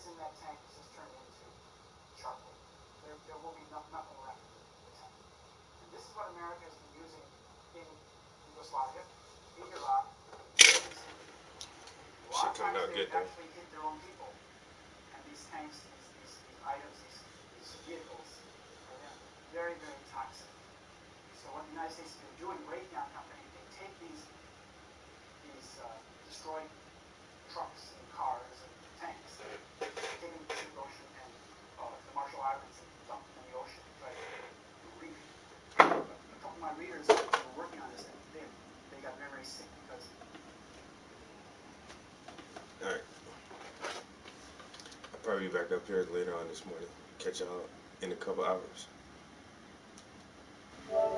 in that tank is just turned into charcoal. There will be nothing left in the tank. And this is what America has been using in Yugoslavia, in Iraq. A lot of Shit coming times out they good though. actually hit their own people. And these tanks, these items, these vehicles are then very, very toxic. So what the United States has been doing, Raytheon Company, they take these destroyed trucks and cars and tanks, take them to the Pacific Ocean and the Marshall Islands and dump them in the ocean. Try to reef. A couple of my readers who were working on this, they got very, very sick because. All right. I'll probably be back up here later on this morning. Catch y'all in a couple hours.